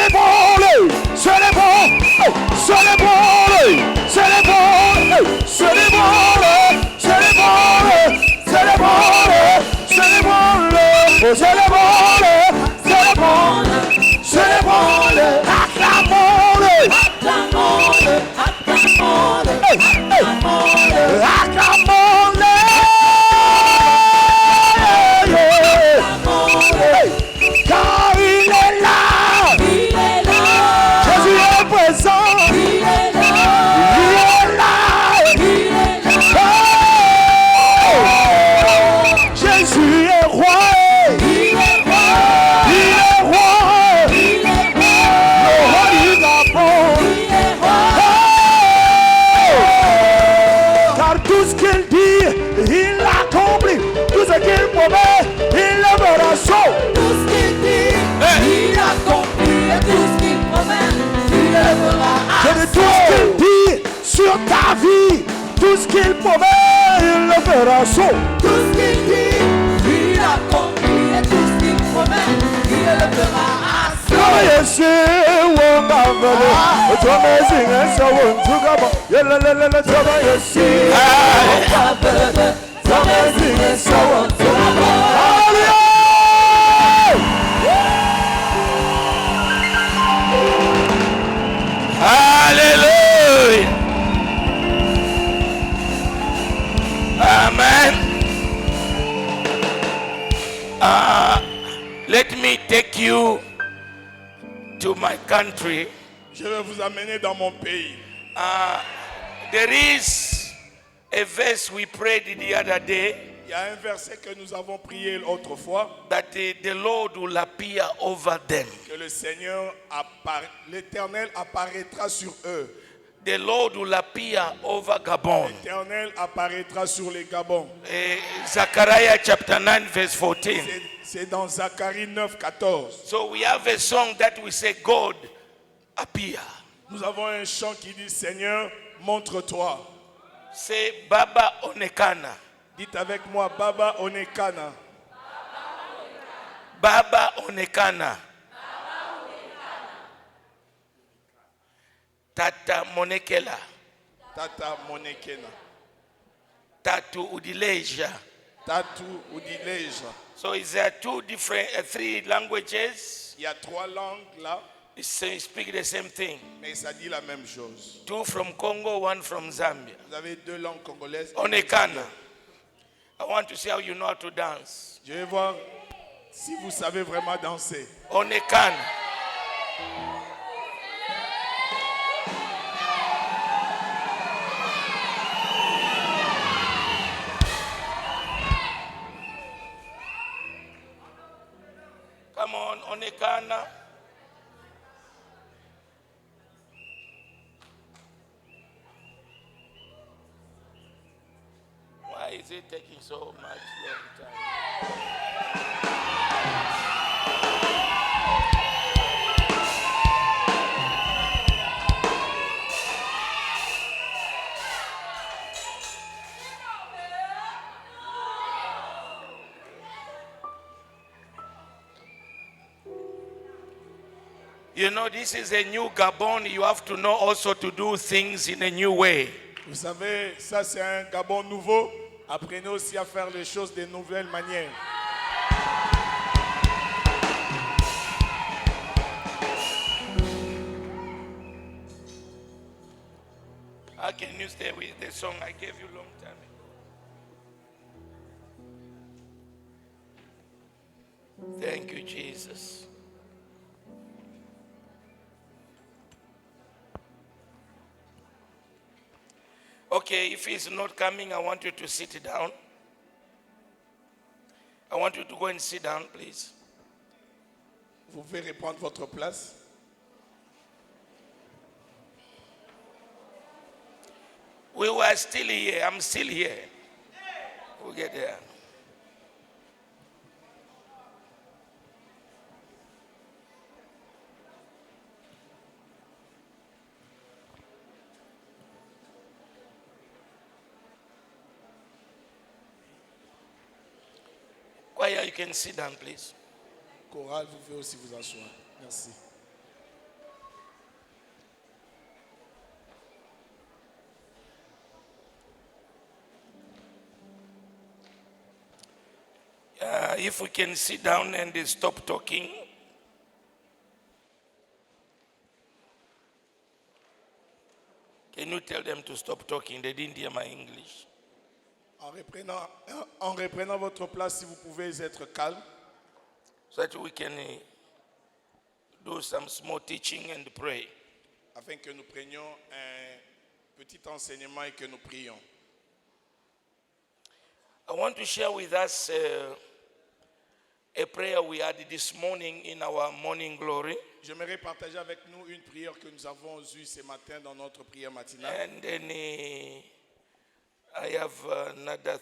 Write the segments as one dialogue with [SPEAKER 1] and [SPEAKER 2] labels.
[SPEAKER 1] les bons, c'est les bons, c'est les bons, c'est les bons, c'est les bons, c'est les bons, c'est les bons, c'est les bons, c'est les bons, c'est les bons, c'est les bons, acclamons-le, acclamons-le, acclamons-le, acclamons-le. Car il est là, Jésus est présent, il est là, Jésus est roi, il est roi, le roi du Gabon, car tout ce qu'il dit, il l'accomplit, tout ce qu'il promet, il le fera chaud.
[SPEAKER 2] Il accomplit et tout ce qu'il promet, il le fera.
[SPEAKER 1] Je dis tout ce qu'il dit sur ta vie, tout ce qu'il promet, il le fera chaud.
[SPEAKER 2] Tout ce qu'il dit, il accomplit et tout ce qu'il promet, il le fera.
[SPEAKER 3] Hallelujah. Amen. Let me take you to my country.
[SPEAKER 4] Je vais vous amener dans mon pays.
[SPEAKER 3] There is a verse we prayed the other day.
[SPEAKER 4] Il y a un verset que nous avons prié autrefois.
[SPEAKER 3] That the Lord will appear over them.
[SPEAKER 4] Que le Seigneur, l'Éternel apparaîtra sur eux.
[SPEAKER 3] The Lord will appear over Gabon.
[SPEAKER 4] L'Éternel apparaîtra sur les Gabons.
[SPEAKER 3] Zechariah chapter 9 verse 14.
[SPEAKER 4] C'est dans Zacharie 9, 14.
[SPEAKER 3] So we have a song that we say, God, appear.
[SPEAKER 4] Nous avons un chant qui dit, Seigneur, montre-toi.
[SPEAKER 3] C'est Baba Onekana.
[SPEAKER 4] Dites avec moi, Baba Onekana.
[SPEAKER 3] Baba Onekana. Tata Monekela.
[SPEAKER 4] Tata Monekena.
[SPEAKER 3] Tatu Udileja.
[SPEAKER 4] Tatu Udileja.
[SPEAKER 3] So is there three languages?
[SPEAKER 4] Il y a 3 langues là.
[SPEAKER 3] They speak the same thing.
[SPEAKER 4] Mais ça dit la même chose.
[SPEAKER 3] 2 from Congo, 1 from Zambia.
[SPEAKER 4] Vous avez 2 langues congolaises.
[SPEAKER 3] Onekana. I want to see how you know how to dance.
[SPEAKER 4] Je vais voir si vous savez vraiment danser.
[SPEAKER 3] Onekana. Come on, Onekana. Why is it taking so much long time? You know, this is a new Gabon. You have to know also to do things in a new way.
[SPEAKER 4] Vous savez, ça c'est un Gabon nouveau. Apprenez aussi à faire les choses de nouvelles manières.
[SPEAKER 3] How can you stay with the song I gave you a long time ago? Thank you, Jesus. Okay, if he's not coming, I want you to sit down. I want you to go and sit down, please.
[SPEAKER 4] Vous pouvez reprendre votre place.
[SPEAKER 3] We were still here. I'm still here. We'll get there. Choir, you can sit down, please.
[SPEAKER 4] Chorale, vous pouvez aussi vous asseoir. Merci.
[SPEAKER 3] if we can sit down and stop talking. Can you tell them to stop talking? They didn't hear my English.
[SPEAKER 4] En reprenant votre place, si vous pouvez être calme,
[SPEAKER 3] So that we can do some small teaching and pray.
[SPEAKER 4] afin que nous prenions un petit enseignement et que nous prions.
[SPEAKER 3] I want to share with us a prayer we had this morning in our morning glory.
[SPEAKER 4] J'aimerais partager avec nous une prière que nous avons eue ce matin dans notre prière matinale.
[SPEAKER 3] And then I have another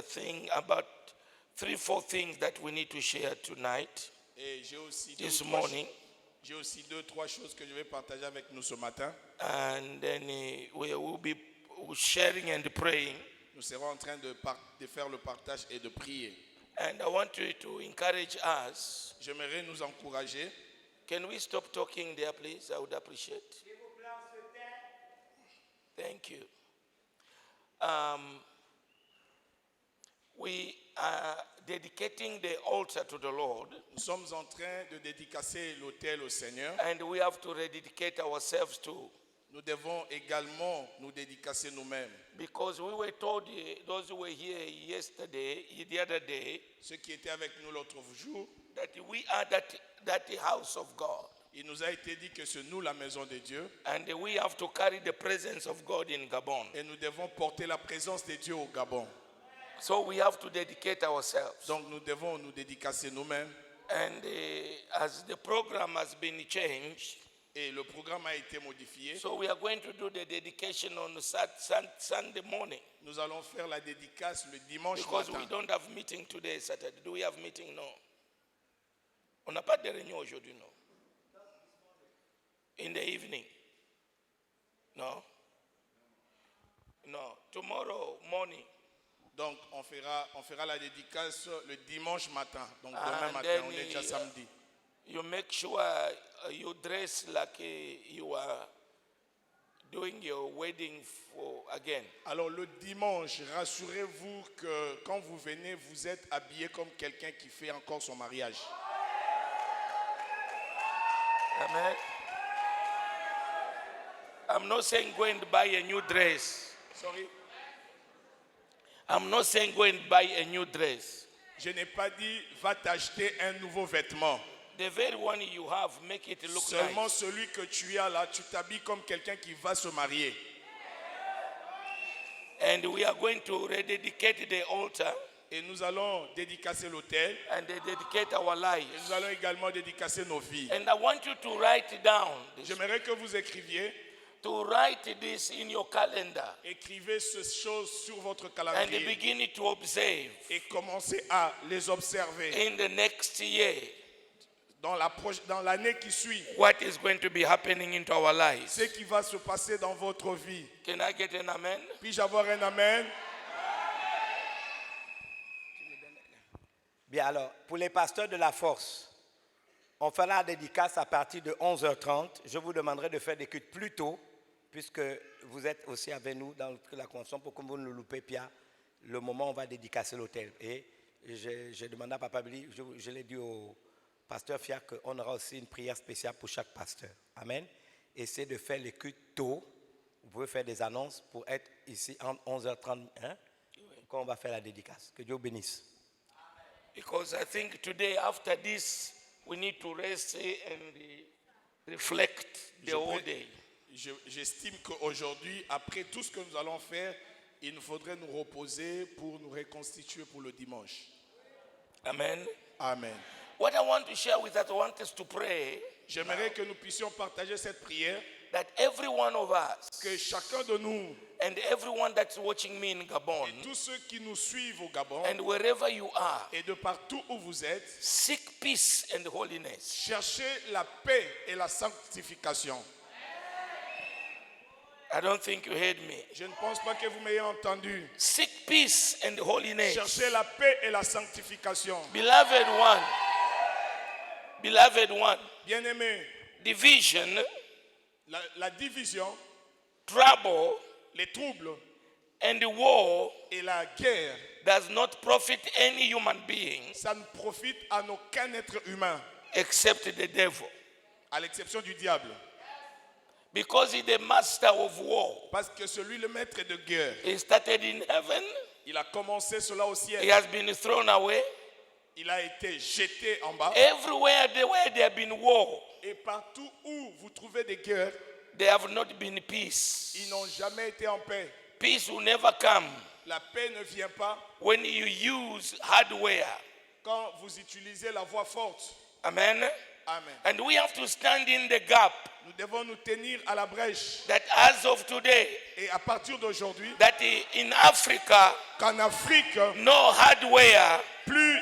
[SPEAKER 3] thing about 3-4 things that we need to share tonight,
[SPEAKER 4] Et j'ai aussi
[SPEAKER 3] this morning.
[SPEAKER 4] J'ai aussi 2-3 choses que je vais partager avec nous ce matin.
[SPEAKER 3] And then we will be sharing and praying.
[SPEAKER 4] Nous serons en train de faire le partage et de prier.
[SPEAKER 3] And I want you to encourage us.
[SPEAKER 4] J'aimerais nous encourager.
[SPEAKER 3] Can we stop talking there, please? I would appreciate. Thank you. We are dedicating the altar to the Lord,
[SPEAKER 4] Nous sommes en train de dédicacer l'autel au Seigneur.
[SPEAKER 3] and we have to rededicate ourselves too.
[SPEAKER 4] Nous devons également nous dédicacer nous-mêmes.
[SPEAKER 3] Because we were told, those who were here the other day,
[SPEAKER 4] Ceux qui étaient avec nous l'autre jour,
[SPEAKER 3] that we are that house of God.
[SPEAKER 4] il nous a été dit que c'est nous la maison de Dieu
[SPEAKER 3] And we have to carry the presence of God in Gabon.
[SPEAKER 4] et nous devons porter la présence de Dieu au Gabon.
[SPEAKER 3] So we have to dedicate ourselves.
[SPEAKER 4] Donc nous devons nous dédicacer nous-mêmes.
[SPEAKER 3] And as the program has been changed,
[SPEAKER 4] Et le programme a été modifié.
[SPEAKER 3] so we are going to do the dedication on Sunday morning.
[SPEAKER 4] Nous allons faire la dédicace le dimanche
[SPEAKER 3] Because
[SPEAKER 4] matin.
[SPEAKER 3] we don't have meeting today, Saturday. Do we have meeting? No. On n'a pas de réunion aujourd'hui, non? In the evening? No? No. Tomorrow morning.
[SPEAKER 4] Donc on fera la dédicace le dimanche matin. Donc demain
[SPEAKER 3] And
[SPEAKER 4] matin,
[SPEAKER 3] then,
[SPEAKER 4] on est déjà samedi.
[SPEAKER 3] You make sure you dress like you are doing your wedding again.
[SPEAKER 4] Alors le dimanche, rassurez-vous que quand vous venez, vous êtes habillé comme quelqu'un qui fait encore son mariage.
[SPEAKER 3] Amen. I'm not saying go and buy a new dress.
[SPEAKER 4] Sorry.
[SPEAKER 3] I'm not saying go and buy a new dress.
[SPEAKER 4] Je n'ai pas dit va t'acheter un nouveau vêtement.
[SPEAKER 3] The very one you have, make it look
[SPEAKER 4] Seulement
[SPEAKER 3] nice.
[SPEAKER 4] celui que tu as là, tu t'habilles comme quelqu'un qui va se marier.
[SPEAKER 3] And we are going to rededicate the altar
[SPEAKER 4] Et nous allons dédicacer l'autel.
[SPEAKER 3] and dedicate our
[SPEAKER 4] Et
[SPEAKER 3] lives.
[SPEAKER 4] nous allons également dédicacer nos vies.
[SPEAKER 3] And I want you to write down this,
[SPEAKER 4] J'aimerais que vous écriviez.
[SPEAKER 3] to write this in your calendar
[SPEAKER 4] Écrivez ces choses sur votre
[SPEAKER 3] and
[SPEAKER 4] calendrier.
[SPEAKER 3] begin to observe
[SPEAKER 4] Et commencez à les observer.
[SPEAKER 3] in the next year
[SPEAKER 4] Dans l'année qui suit,
[SPEAKER 3] what is going to be happening into our lives.
[SPEAKER 4] ce qui va se passer dans votre vie.
[SPEAKER 3] Can I get an amen?
[SPEAKER 4] Puis-je avoir un amen?
[SPEAKER 1] Bien, alors, pour les pasteurs de la force, on fera la dédicace à partir de 11h30. Je vous demanderai de faire des cultes plus tôt, puisque vous êtes aussi avec nous dans la convention pour que vous ne loupez pas le moment où on va dédicacer l'autel. Et j'ai demandé à Papa Billy, je l'ai dit au pasteur Fiat, qu'on aura aussi une prière spéciale pour chaque pasteur. Amen. Essayez de faire les cultes tôt. Vous pouvez faire des annonces pour être ici entre 11h30 quand on va faire la dédicace. Que Dieu bénisse.
[SPEAKER 3] Because I think today, after this, we need to rest and reflect the whole day.
[SPEAKER 4] J'estime qu'aujourd'hui, après tout ce que nous allons faire, il nous faudrait nous reposer pour nous reconstituer pour le dimanche.
[SPEAKER 3] Amen.
[SPEAKER 4] Amen.
[SPEAKER 3] What I want to share with us, I want us to pray
[SPEAKER 4] J'aimerais que nous puissions partager cette prière,
[SPEAKER 3] that every one of us
[SPEAKER 4] que chacun de nous,
[SPEAKER 3] and everyone that's watching me in Gabon
[SPEAKER 4] et tous ceux qui nous suivent au Gabon,
[SPEAKER 3] and wherever you are,
[SPEAKER 4] et de partout où vous êtes,
[SPEAKER 3] seek peace and holiness.
[SPEAKER 4] cherchez la paix et la sanctification.
[SPEAKER 3] I don't think you heard me.
[SPEAKER 4] Je ne pense pas que vous m'ayez entendu.
[SPEAKER 3] Seek peace and holiness.
[SPEAKER 4] Cherchez la paix et la sanctification.
[SPEAKER 3] Beloved one,
[SPEAKER 4] Bien-aimés,
[SPEAKER 3] division,
[SPEAKER 4] la division,
[SPEAKER 3] trouble,
[SPEAKER 4] les troubles,
[SPEAKER 3] And the war
[SPEAKER 4] Et la guerre,
[SPEAKER 3] does not profit any human being
[SPEAKER 4] ça ne profite à aucun être humain,
[SPEAKER 3] except the devil.
[SPEAKER 4] à l'exception du diable.
[SPEAKER 3] Because he's the master of war.
[SPEAKER 4] Parce que celui le maître de guerre,
[SPEAKER 3] He started in heaven.
[SPEAKER 4] il a commencé cela au
[SPEAKER 3] He
[SPEAKER 4] ciel.
[SPEAKER 3] has been thrown away.
[SPEAKER 4] Il a été jeté en bas.
[SPEAKER 3] Everywhere there have been war,
[SPEAKER 4] Et partout où vous trouvez des guerres,
[SPEAKER 3] there have not been peace.
[SPEAKER 4] ils n'ont jamais été en paix.
[SPEAKER 3] Peace will never come
[SPEAKER 4] La paix ne vient pas
[SPEAKER 3] when you use hardware.
[SPEAKER 4] quand vous utilisez la voix forte.
[SPEAKER 3] Amen.
[SPEAKER 4] Amen.
[SPEAKER 3] And we have to stand in the gap
[SPEAKER 4] Nous devons nous tenir à la brèche.
[SPEAKER 3] that as of today,
[SPEAKER 4] Et à partir d'aujourd'hui,
[SPEAKER 3] that in Africa,
[SPEAKER 4] qu'en Afrique,
[SPEAKER 3] no hardware,
[SPEAKER 4] plus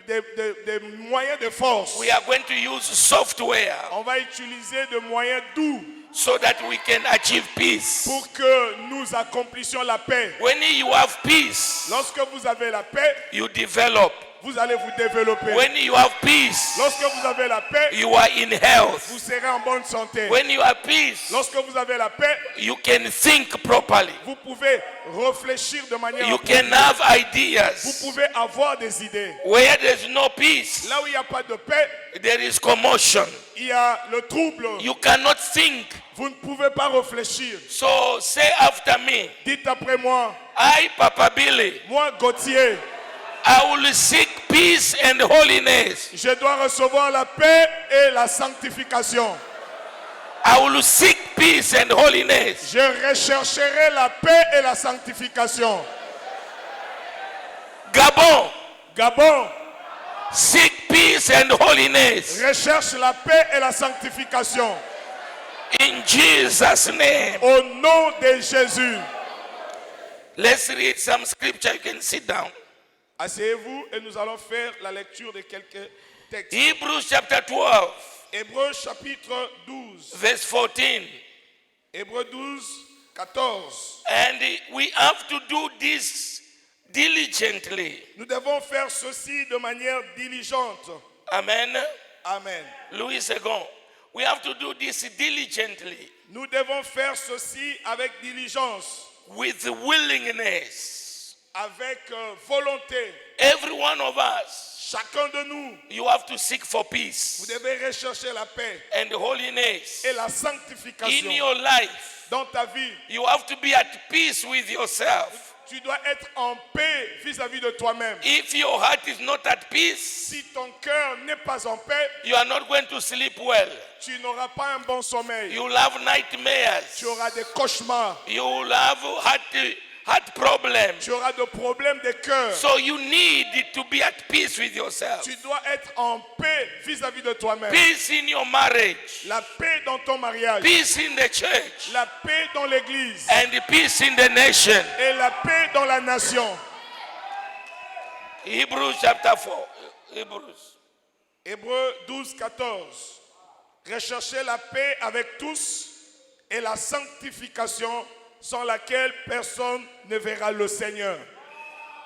[SPEAKER 4] de moyens de force.
[SPEAKER 3] we are going to use software
[SPEAKER 4] On va utiliser de moyens doux
[SPEAKER 3] so that we can achieve peace.
[SPEAKER 4] pour que nous accomplissions la paix.
[SPEAKER 3] When you have peace,
[SPEAKER 4] Lorsque vous avez la paix,
[SPEAKER 3] you develop.
[SPEAKER 4] vous allez vous développer.
[SPEAKER 3] When you have peace,
[SPEAKER 4] Lorsque vous avez la paix,
[SPEAKER 3] you are in health.
[SPEAKER 4] vous serez en bonne santé.
[SPEAKER 3] When you have peace,
[SPEAKER 4] Lorsque vous avez la paix,
[SPEAKER 3] you can think properly.
[SPEAKER 4] vous pouvez réfléchir de manière
[SPEAKER 3] You
[SPEAKER 4] appropriée.
[SPEAKER 3] can have
[SPEAKER 4] Vous
[SPEAKER 3] ideas.
[SPEAKER 4] pouvez avoir des idées.
[SPEAKER 3] Where there's no peace,
[SPEAKER 4] Là où il n'y a pas de paix,
[SPEAKER 3] there is commotion.
[SPEAKER 4] il y a le trouble.
[SPEAKER 3] You cannot think.
[SPEAKER 4] Vous ne pouvez pas réfléchir.
[SPEAKER 3] So say after me,
[SPEAKER 4] Dites après moi,
[SPEAKER 3] I, Papa Billy,
[SPEAKER 4] moi Gauthier,
[SPEAKER 3] I will seek peace and holiness.
[SPEAKER 4] je dois recevoir la paix et la sanctification.
[SPEAKER 3] I will seek peace and holiness.
[SPEAKER 4] Je rechercherai la paix et la sanctification.
[SPEAKER 3] Gabon,
[SPEAKER 4] Gabon,
[SPEAKER 3] seek peace and holiness.
[SPEAKER 4] recherche la paix et la sanctification.
[SPEAKER 3] In Jesus' name.
[SPEAKER 4] Au nom de Jésus.
[SPEAKER 3] Let's read some scripture. You can sit down.
[SPEAKER 4] Asseyez-vous et nous allons faire la lecture de quelques textes.
[SPEAKER 3] Hebrews chapter 12,
[SPEAKER 4] Hébreux chapitre 12.
[SPEAKER 3] verse 14.
[SPEAKER 4] Hébreux 12, 14.
[SPEAKER 3] And we have to do this diligently.
[SPEAKER 4] Nous devons faire ceci de manière diligente.
[SPEAKER 3] Amen.
[SPEAKER 4] Amen.
[SPEAKER 3] Louis II. We have to do this diligently
[SPEAKER 4] Nous devons faire ceci avec diligence,
[SPEAKER 3] with willingness.
[SPEAKER 4] avec volonté.
[SPEAKER 3] Every one of us,
[SPEAKER 4] Chacun de nous,
[SPEAKER 3] you have to seek for
[SPEAKER 4] vous
[SPEAKER 3] peace
[SPEAKER 4] devez rechercher la paix
[SPEAKER 3] and holiness
[SPEAKER 4] et la
[SPEAKER 3] in
[SPEAKER 4] sanctification
[SPEAKER 3] your life.
[SPEAKER 4] dans ta vie.
[SPEAKER 3] You have to be at peace with yourself.
[SPEAKER 4] Tu dois être en paix vis-à-vis de toi-même.
[SPEAKER 3] If your heart is not at peace,
[SPEAKER 4] Si ton cœur n'est pas en paix,
[SPEAKER 3] you are not going to sleep well.
[SPEAKER 4] tu n'auras pas un bon sommeil.
[SPEAKER 3] You will have nightmares.
[SPEAKER 4] Tu auras des cauchemars.
[SPEAKER 3] You will have heart problems.
[SPEAKER 4] Tu auras des problèmes de cœur.
[SPEAKER 3] So you need to be at peace with yourself.
[SPEAKER 4] Tu dois être en paix vis-à-vis de toi-même.
[SPEAKER 3] Peace in your marriage.
[SPEAKER 4] La paix dans ton mariage.
[SPEAKER 3] Peace in the church.
[SPEAKER 4] La paix dans l'église.
[SPEAKER 3] And peace in the nation.
[SPEAKER 4] Et la paix dans la nation.
[SPEAKER 3] Hebrews chapter 4. Hebrews.
[SPEAKER 4] Hébreux 12, 14. Recherchez la paix avec tous et la sanctification sans laquelle personne ne verra le Seigneur.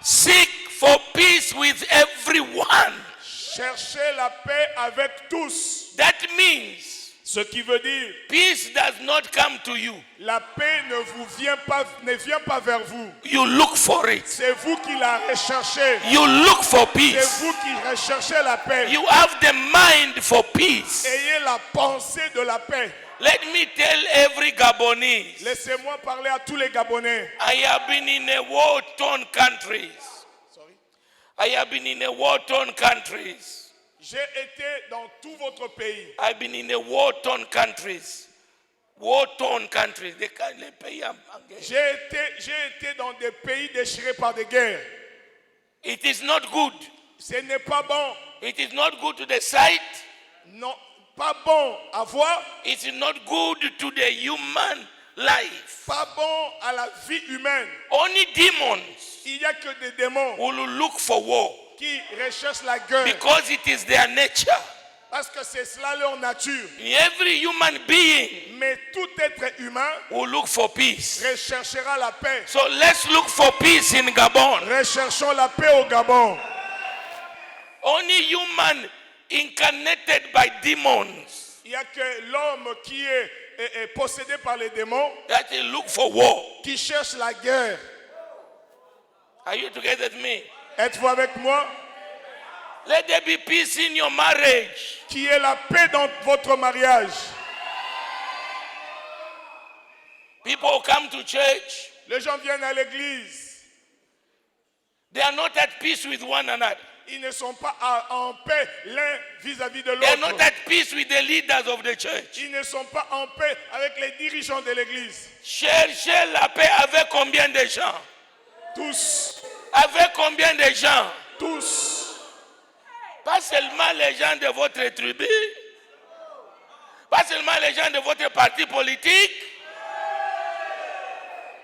[SPEAKER 3] Seek for peace with everyone.
[SPEAKER 4] Cherchez la paix avec tous.
[SPEAKER 3] That means
[SPEAKER 4] Ce qui veut dire,
[SPEAKER 3] peace does not come to you.
[SPEAKER 4] la paix ne vient pas vers vous.
[SPEAKER 3] You look for it.
[SPEAKER 4] C'est vous qui la recherchez.
[SPEAKER 3] You look for
[SPEAKER 4] C'est
[SPEAKER 3] peace.
[SPEAKER 4] vous qui recherchez la paix.
[SPEAKER 3] You have the mind for peace.
[SPEAKER 4] Ayez la pensée de la paix.
[SPEAKER 3] Let me tell every Gabonese,
[SPEAKER 4] Laissez-moi parler à tous les Gabonais.
[SPEAKER 3] I have been in a war-torn countries. I have been in a war-torn countries.
[SPEAKER 4] J'ai été dans tout votre pays.
[SPEAKER 3] I've been in a war-torn countries. War-torn countries. Les pays en guerre.
[SPEAKER 4] J'ai été dans des pays déchirés par des guerres.
[SPEAKER 3] It is not good.
[SPEAKER 4] Ce n'est pas bon.
[SPEAKER 3] It is not good to the sight.
[SPEAKER 4] Non, pas bon à voir.
[SPEAKER 3] It is not good to the human life.
[SPEAKER 4] Pas bon à la vie humaine.
[SPEAKER 3] Only demons
[SPEAKER 4] Il n'y a que des démons
[SPEAKER 3] will look for war
[SPEAKER 4] qui recherchent la guerre.
[SPEAKER 3] because it is their nature.
[SPEAKER 4] Parce que c'est cela leur nature.
[SPEAKER 3] Every human being
[SPEAKER 4] Mais tout être humain
[SPEAKER 3] will look for peace.
[SPEAKER 4] recherchera la paix.
[SPEAKER 3] So let's look for peace in Gabon.
[SPEAKER 4] Recherchons la paix au Gabon.
[SPEAKER 3] Only human incarnated by demons
[SPEAKER 4] Il n'y a que l'homme qui est possédé par les démons
[SPEAKER 3] that will look for war.
[SPEAKER 4] qui cherche la guerre.
[SPEAKER 3] Are you together with me?
[SPEAKER 4] Êtes-vous avec moi?
[SPEAKER 3] Let there be peace in your marriage.
[SPEAKER 4] Qu'il y ait la paix dans votre mariage.
[SPEAKER 3] People come to church.
[SPEAKER 4] Les gens viennent à l'église.
[SPEAKER 3] They are not at peace with one another.
[SPEAKER 4] Ils ne sont pas en paix l'un vis-à-vis de
[SPEAKER 3] They are not
[SPEAKER 4] l'autre.
[SPEAKER 3] at peace with the leaders of the church.
[SPEAKER 4] Ils ne sont pas en paix avec les dirigeants de l'église.
[SPEAKER 3] Cherchez la paix avec combien de gens?
[SPEAKER 4] Tous.
[SPEAKER 3] Avec combien de gens?
[SPEAKER 4] Tous.
[SPEAKER 3] Pas seulement les gens de votre tribu. Pas seulement les gens de votre parti politique.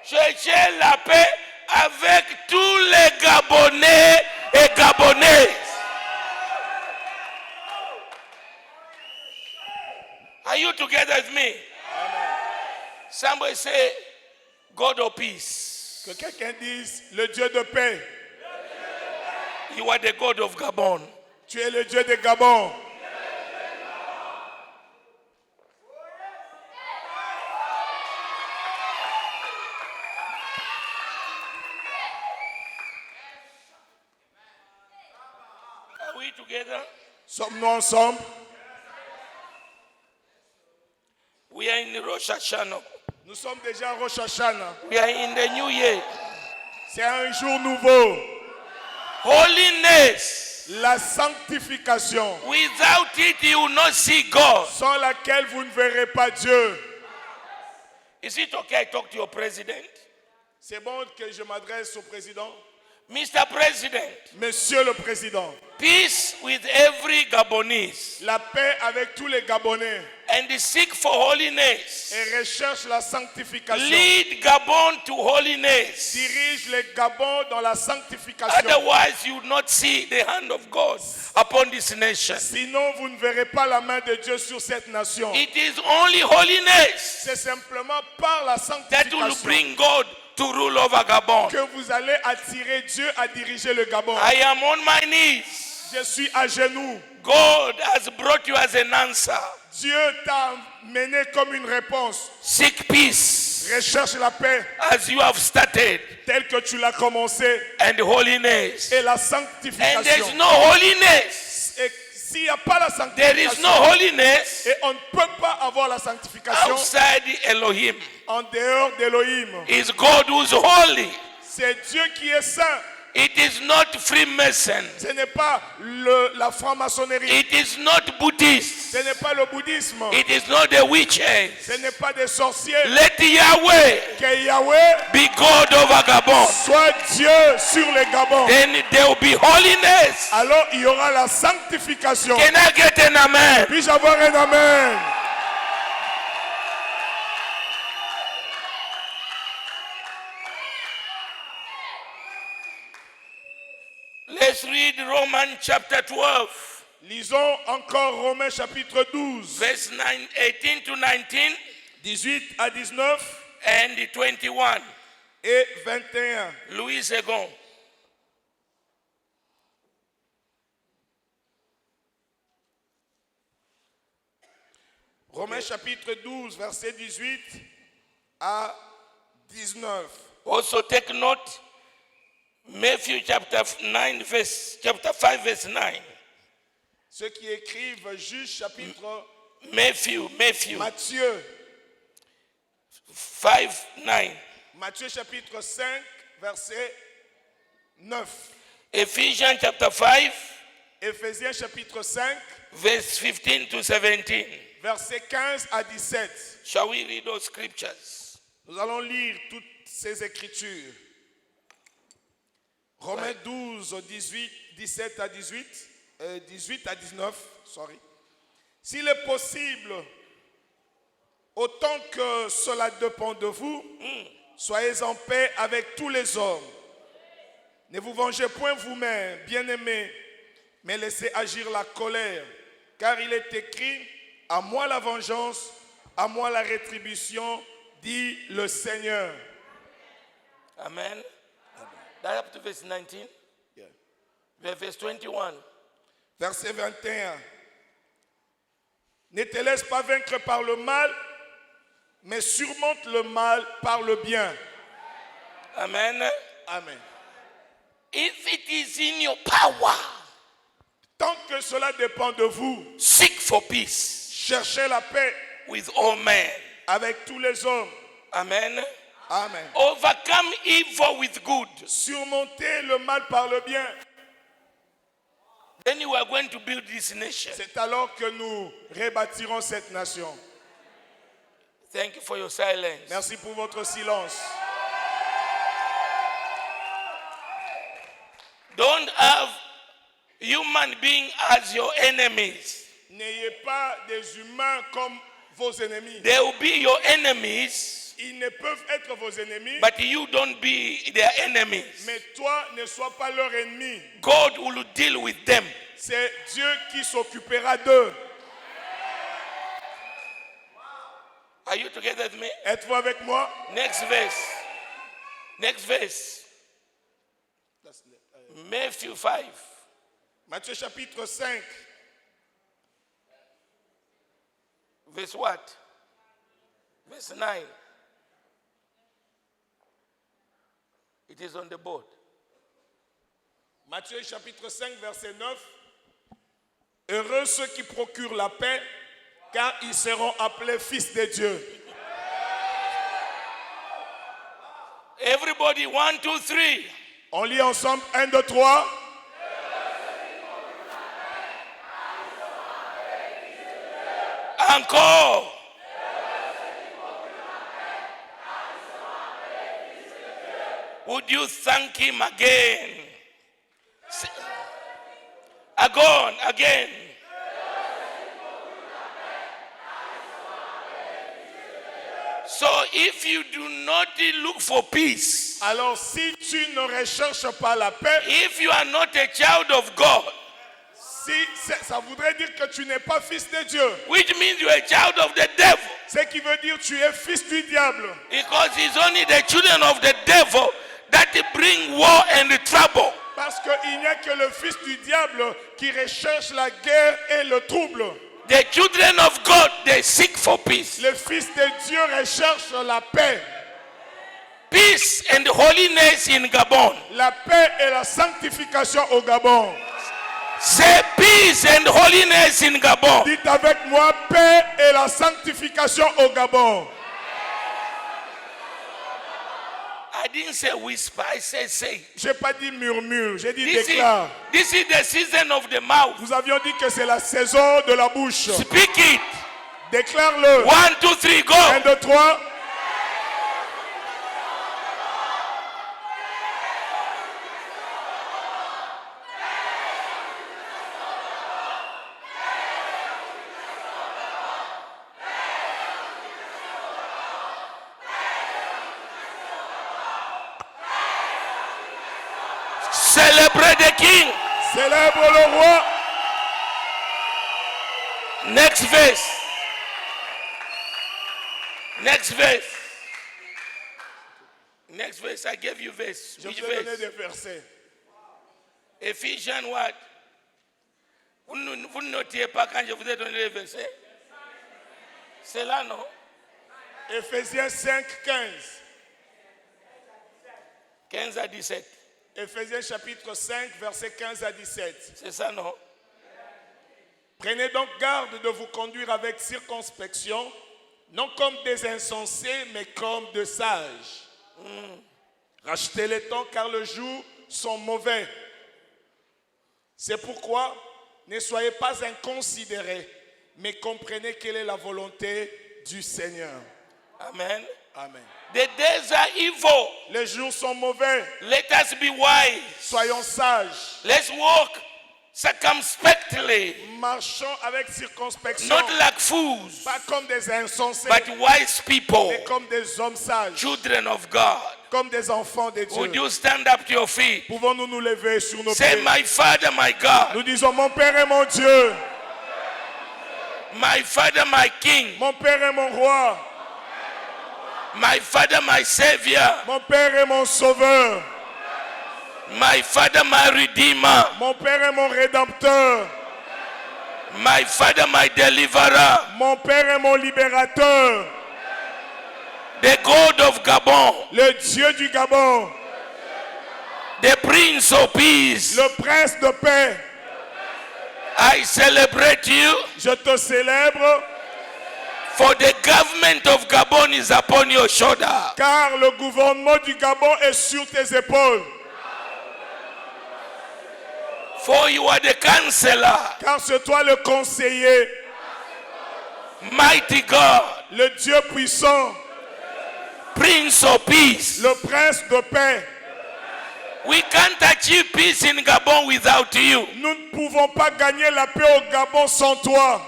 [SPEAKER 3] Cherchez la paix avec tous les Gabonais et Gabonaises. Are you together with me? Somebody say, God of peace.
[SPEAKER 4] Que quelqu'un dise, le Dieu de paix.
[SPEAKER 3] You are the God of Gabon.
[SPEAKER 4] Tu es le Dieu de Gabon.
[SPEAKER 3] Are we together?
[SPEAKER 4] Sommes-nous ensemble?
[SPEAKER 3] We are in Rosh Hashanah.
[SPEAKER 4] Nous sommes déjà à Rosh Hashanah.
[SPEAKER 3] We are in the new year.
[SPEAKER 4] C'est un jour nouveau.
[SPEAKER 3] Holiness.
[SPEAKER 4] La sanctification,
[SPEAKER 3] Without it, you will not see God.
[SPEAKER 4] sans laquelle vous ne verrez pas Dieu.
[SPEAKER 3] Is it okay I talk to your president?
[SPEAKER 4] C'est bon que je m'adresse au président.
[SPEAKER 3] Mr. President,
[SPEAKER 4] Monsieur le Président,
[SPEAKER 3] peace with every Gabonese
[SPEAKER 4] la paix avec tous les Gabonais
[SPEAKER 3] and seek for holiness.
[SPEAKER 4] et recherche la sanctification.
[SPEAKER 3] Lead Gabon to holiness.
[SPEAKER 4] Dirige les Gabons dans la sanctification.
[SPEAKER 3] Otherwise, you will not see the hand of God upon this nation.
[SPEAKER 4] Sinon, vous ne verrez pas la main de Dieu sur cette nation.
[SPEAKER 3] It is only holiness
[SPEAKER 4] C'est simplement par la
[SPEAKER 3] that will
[SPEAKER 4] sanctification
[SPEAKER 3] bring God to rule over Gabon.
[SPEAKER 4] que vous allez attirer Dieu à diriger le Gabon.
[SPEAKER 3] I am on my knees.
[SPEAKER 4] Je suis à genoux.
[SPEAKER 3] God has brought you as an answer.
[SPEAKER 4] Dieu t'a mené comme une réponse.
[SPEAKER 3] Seek peace
[SPEAKER 4] Recherche la paix
[SPEAKER 3] as you have started
[SPEAKER 4] telle que tu l'as commencé
[SPEAKER 3] and holiness.
[SPEAKER 4] et la
[SPEAKER 3] And
[SPEAKER 4] sanctification.
[SPEAKER 3] there's no holiness.
[SPEAKER 4] Et s'il n'y a pas la
[SPEAKER 3] There is no
[SPEAKER 4] sanctification,
[SPEAKER 3] holiness
[SPEAKER 4] et on ne peut pas avoir la sanctification
[SPEAKER 3] outside Elohim.
[SPEAKER 4] en dehors d'Élohim.
[SPEAKER 3] It's God who's holy.
[SPEAKER 4] C'est Dieu qui est saint.
[SPEAKER 3] It is not Freemason.
[SPEAKER 4] Ce n'est pas la franc-maçonnerie.
[SPEAKER 3] It is not Buddhist.
[SPEAKER 4] Ce n'est pas le bouddhisme.
[SPEAKER 3] It is not the witches.
[SPEAKER 4] Ce n'est pas des sorciers.
[SPEAKER 3] Let Yahweh
[SPEAKER 4] Que Yahweh
[SPEAKER 3] be God over Gabon.
[SPEAKER 4] soit Dieu sur les Gabons.
[SPEAKER 3] Then there will be holiness.
[SPEAKER 4] Alors il y aura la sanctification.
[SPEAKER 3] Can I get an amen?
[SPEAKER 4] Puis-je avoir un amen?
[SPEAKER 3] Let's read Romans chapter 12,
[SPEAKER 4] Lisons encore Romains chapitre 12,
[SPEAKER 3] verse 18 to 19
[SPEAKER 4] 18 à 19
[SPEAKER 3] and 21.
[SPEAKER 4] et 21.
[SPEAKER 3] Louis II.
[SPEAKER 4] Romains chapitre 12, verset 18 à 19.
[SPEAKER 3] Also take note, Matthew chapter 5 verse 9.
[SPEAKER 4] Ceux qui écrivent Juge chapitre
[SPEAKER 3] Matthew
[SPEAKER 4] Matthieu,
[SPEAKER 3] 5, 9.
[SPEAKER 4] Matthieu chapitre 5, verset 9.
[SPEAKER 3] Ephesians chapter 5
[SPEAKER 4] Éphésiens chapitre 5,
[SPEAKER 3] verse 15 to 17.
[SPEAKER 4] verset 15 à 17.
[SPEAKER 3] Shall we read those scriptures?
[SPEAKER 4] Nous allons lire toutes ces écritures. Romains 12, 17 à 18, 18 à 19, sorry. S'il est possible, autant que cela dépend de vous, soyez en paix avec tous les hommes. Ne vous vengez point vous-même, bien-aimés, mais laissez agir la colère, car il est écrit, à moi la vengeance, à moi la rétribution, dit le Seigneur.
[SPEAKER 3] Amen. That up to verse 19.
[SPEAKER 4] Yeah.
[SPEAKER 3] Verse 21.
[SPEAKER 4] Verset 21. Ne te laisse pas vaincre par le mal, mais surmonte le mal par le bien.
[SPEAKER 3] Amen.
[SPEAKER 4] Amen.
[SPEAKER 3] If it is in your power,
[SPEAKER 4] Tant que cela dépend de vous,
[SPEAKER 3] seek for peace
[SPEAKER 4] cherchez la paix
[SPEAKER 3] with all men.
[SPEAKER 4] avec tous les hommes.
[SPEAKER 3] Amen.
[SPEAKER 4] Amen.
[SPEAKER 3] Overcome evil with good.
[SPEAKER 4] Surmonter le mal par le bien.
[SPEAKER 3] Then you are going to build this nation.
[SPEAKER 4] C'est alors que nous rebâtirons cette nation.
[SPEAKER 3] Thank you for your silence.
[SPEAKER 4] Merci pour votre silence.
[SPEAKER 3] Don't have human beings as your enemies.
[SPEAKER 4] N'ayez pas des humains comme vos ennemis.
[SPEAKER 3] They will be your enemies,
[SPEAKER 4] Ils ne peuvent être vos ennemis,
[SPEAKER 3] but you don't be their enemies.
[SPEAKER 4] mais toi ne sois pas leur ennemi.
[SPEAKER 3] God will deal with them.
[SPEAKER 4] C'est Dieu qui s'occupera d'eux.
[SPEAKER 3] Are you together with me?
[SPEAKER 4] Êtes-vous avec moi?
[SPEAKER 3] Next verse. Next verse. Matthew 5.
[SPEAKER 4] Matthieu chapitre 5,
[SPEAKER 3] Verse what? Verse 9. It is on the board.
[SPEAKER 4] Matthieu chapitre 5, verset 9. Heureux ceux qui procurent la paix, car ils seront appelés fils de Dieu.
[SPEAKER 3] Everybody, 1, 2, 3.
[SPEAKER 4] On lit ensemble 1, 2, 3.
[SPEAKER 3] Encore. Would you thank him again? Again. So if you do not look for peace,
[SPEAKER 4] Alors si tu ne recherches pas la paix,
[SPEAKER 3] if you are not a child of God,
[SPEAKER 4] ça voudrait dire que tu n'es pas fils de Dieu.
[SPEAKER 3] which means you are a child of the devil,
[SPEAKER 4] Ce qui veut dire que tu es fils du diable.
[SPEAKER 3] because it's only the children of the devil that bring war and trouble.
[SPEAKER 4] Parce qu'il n'y a que le fils du diable qui recherche la guerre et le trouble.
[SPEAKER 3] The children of God, they seek for peace.
[SPEAKER 4] Le fils de Dieu recherche la paix.
[SPEAKER 3] Peace and holiness in Gabon.
[SPEAKER 4] La paix et la sanctification au Gabon.
[SPEAKER 3] Say peace and holiness in Gabon.
[SPEAKER 4] Dites avec moi, paix et la sanctification au Gabon.
[SPEAKER 3] I didn't say whisper, I said say.
[SPEAKER 4] Je n'ai pas dit murmure, j'ai dit
[SPEAKER 3] This
[SPEAKER 4] déclare.
[SPEAKER 3] is the season of the mouth.
[SPEAKER 4] Nous avions dit que c'est la saison de la bouche.
[SPEAKER 3] Speak it.
[SPEAKER 4] Déclare-le.
[SPEAKER 3] 1, 2, 3, go.
[SPEAKER 4] 1, 2, 3.
[SPEAKER 3] Celebrate the king.
[SPEAKER 4] Célèbre le roi.
[SPEAKER 3] Next verse. Next verse. Next verse. I gave you verse.
[SPEAKER 4] Je
[SPEAKER 3] Which
[SPEAKER 4] vous ai donné
[SPEAKER 3] verse?
[SPEAKER 4] des versets.
[SPEAKER 3] Ephesians what? Vous ne notiez pas quand je vous ai donné les versets? C'est là, non?
[SPEAKER 4] Éphésiens 5, 15.
[SPEAKER 3] 15 à 17.
[SPEAKER 4] Éphésiens chapitre 5, versets 15 à 17.
[SPEAKER 3] C'est ça, non?
[SPEAKER 4] Prenez donc garde de vous conduire avec circonspection, non comme des insensés, mais comme de sages. Rachetez les temps car les jours sont mauvais. C'est pourquoi ne soyez pas inconsidérés, mais comprenez quelle est la volonté du Seigneur.
[SPEAKER 3] Amen.
[SPEAKER 4] Amen.
[SPEAKER 3] The days are evil.
[SPEAKER 4] Les jours sont mauvais.
[SPEAKER 3] Let us be wise.
[SPEAKER 4] Soyons sages.
[SPEAKER 3] Let's walk circumspectly,
[SPEAKER 4] Marchons avec circonspection.
[SPEAKER 3] not like fools,
[SPEAKER 4] Pas comme des insensés,
[SPEAKER 3] but wise people,
[SPEAKER 4] mais comme des hommes sages.
[SPEAKER 3] children of God.
[SPEAKER 4] Comme des enfants de
[SPEAKER 3] Would
[SPEAKER 4] Dieu.
[SPEAKER 3] you stand up to your feet?
[SPEAKER 4] Pouvons-nous nous lever sur nos
[SPEAKER 3] Say,
[SPEAKER 4] pieds?
[SPEAKER 3] my Father, my God,
[SPEAKER 4] Nous disons, mon Père et mon Dieu,
[SPEAKER 3] my Father, my King,
[SPEAKER 4] mon Père et mon Roi,
[SPEAKER 3] my Father, my Savior,
[SPEAKER 4] mon Père et mon Sauveur,
[SPEAKER 3] my Father, my Redeemer,
[SPEAKER 4] mon Père et mon Rédempteur,
[SPEAKER 3] my Father, my Deliverer,
[SPEAKER 4] mon Père et mon Libérateur,
[SPEAKER 3] the God of Gabon,
[SPEAKER 4] le Dieu du Gabon,
[SPEAKER 3] the Prince of Peace.
[SPEAKER 4] le prince de paix.
[SPEAKER 3] I celebrate you,
[SPEAKER 4] Je te célèbre
[SPEAKER 3] for the government of Gabon is upon your shoulder.
[SPEAKER 4] car le gouvernement du Gabon est sur tes épaules.
[SPEAKER 3] For you are the counselor,
[SPEAKER 4] Car c'est toi le conseiller,
[SPEAKER 3] mighty God,
[SPEAKER 4] le Dieu puissant,
[SPEAKER 3] Prince of Peace.
[SPEAKER 4] le prince de paix.
[SPEAKER 3] We can't achieve peace in Gabon without you.
[SPEAKER 4] Nous ne pouvons pas gagner la paix au Gabon sans toi.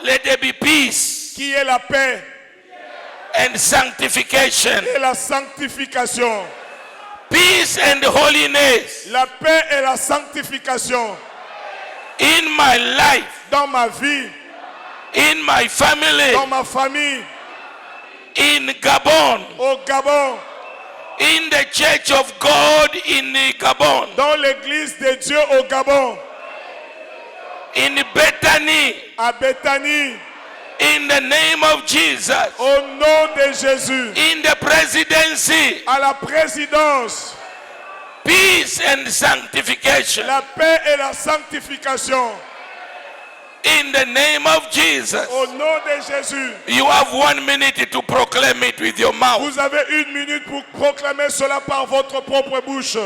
[SPEAKER 3] Let there be peace
[SPEAKER 4] Qui est la paix
[SPEAKER 3] and sanctification.
[SPEAKER 4] et la sanctification.
[SPEAKER 3] Peace and holiness
[SPEAKER 4] La paix et la sanctification
[SPEAKER 3] in my life,
[SPEAKER 4] dans ma vie,
[SPEAKER 3] in my family,
[SPEAKER 4] dans ma famille,
[SPEAKER 3] in Gabon,
[SPEAKER 4] au Gabon,
[SPEAKER 3] in the church of God in Gabon,
[SPEAKER 4] dans l'église de Dieu au Gabon,
[SPEAKER 3] in Bethany,
[SPEAKER 4] à Bethanie,
[SPEAKER 3] in the name of Jesus,
[SPEAKER 4] au nom de Jésus,
[SPEAKER 3] in the presidency,
[SPEAKER 4] à la présidence,
[SPEAKER 3] peace and sanctification,
[SPEAKER 4] la paix et la sanctification,
[SPEAKER 3] in the name of Jesus.
[SPEAKER 4] au nom de Jésus.
[SPEAKER 3] You have 1 minute to proclaim it with your mouth.
[SPEAKER 4] Vous avez 1 minute pour proclamer cela par votre propre bouche.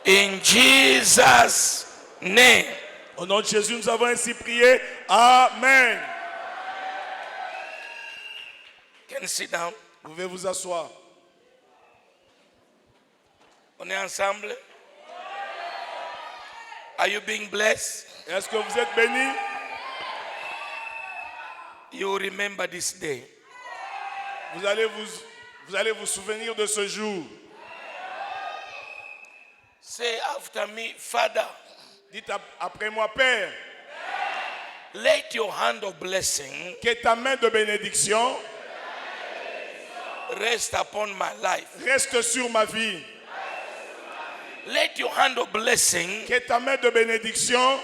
[SPEAKER 3] In Jesus' name.
[SPEAKER 4] Au nom de Jésus, nous avons ainsi prié. Amen.
[SPEAKER 3] Can you sit down?
[SPEAKER 4] Vous pouvez vous asseoir.
[SPEAKER 3] On est ensemble. Are you being blessed?
[SPEAKER 4] Est-ce que vous êtes bénis?
[SPEAKER 3] You remember this day.
[SPEAKER 4] Vous allez vous souvenir de ce jour.
[SPEAKER 3] Say after me, Father,
[SPEAKER 4] Dites après moi, Père,
[SPEAKER 3] let your hand of blessing
[SPEAKER 4] que ta main de bénédiction
[SPEAKER 3] rest upon my life.
[SPEAKER 4] reste sur ma vie.
[SPEAKER 3] Let your hand of blessing
[SPEAKER 4] Que ta main de bénédiction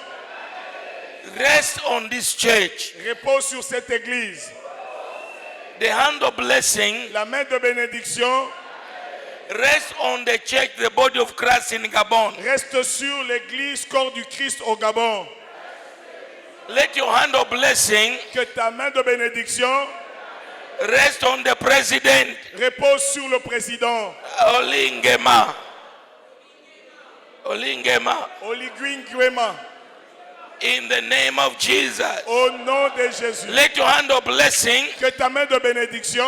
[SPEAKER 3] rest on this church.
[SPEAKER 4] repose sur cette église.
[SPEAKER 3] The hand of blessing
[SPEAKER 4] La main de bénédiction
[SPEAKER 3] rest on the church, the body of Christ in Gabon.
[SPEAKER 4] reste sur l'église corps du Christ au Gabon.
[SPEAKER 3] Let your hand of blessing
[SPEAKER 4] Que ta main de bénédiction
[SPEAKER 3] rest on the president,
[SPEAKER 4] repose sur le président
[SPEAKER 3] Olingema.
[SPEAKER 4] Oligui Nguema.
[SPEAKER 3] In the name of Jesus.
[SPEAKER 4] Au nom de Jésus.
[SPEAKER 3] Let your hand of blessing
[SPEAKER 4] Que ta main de bénédiction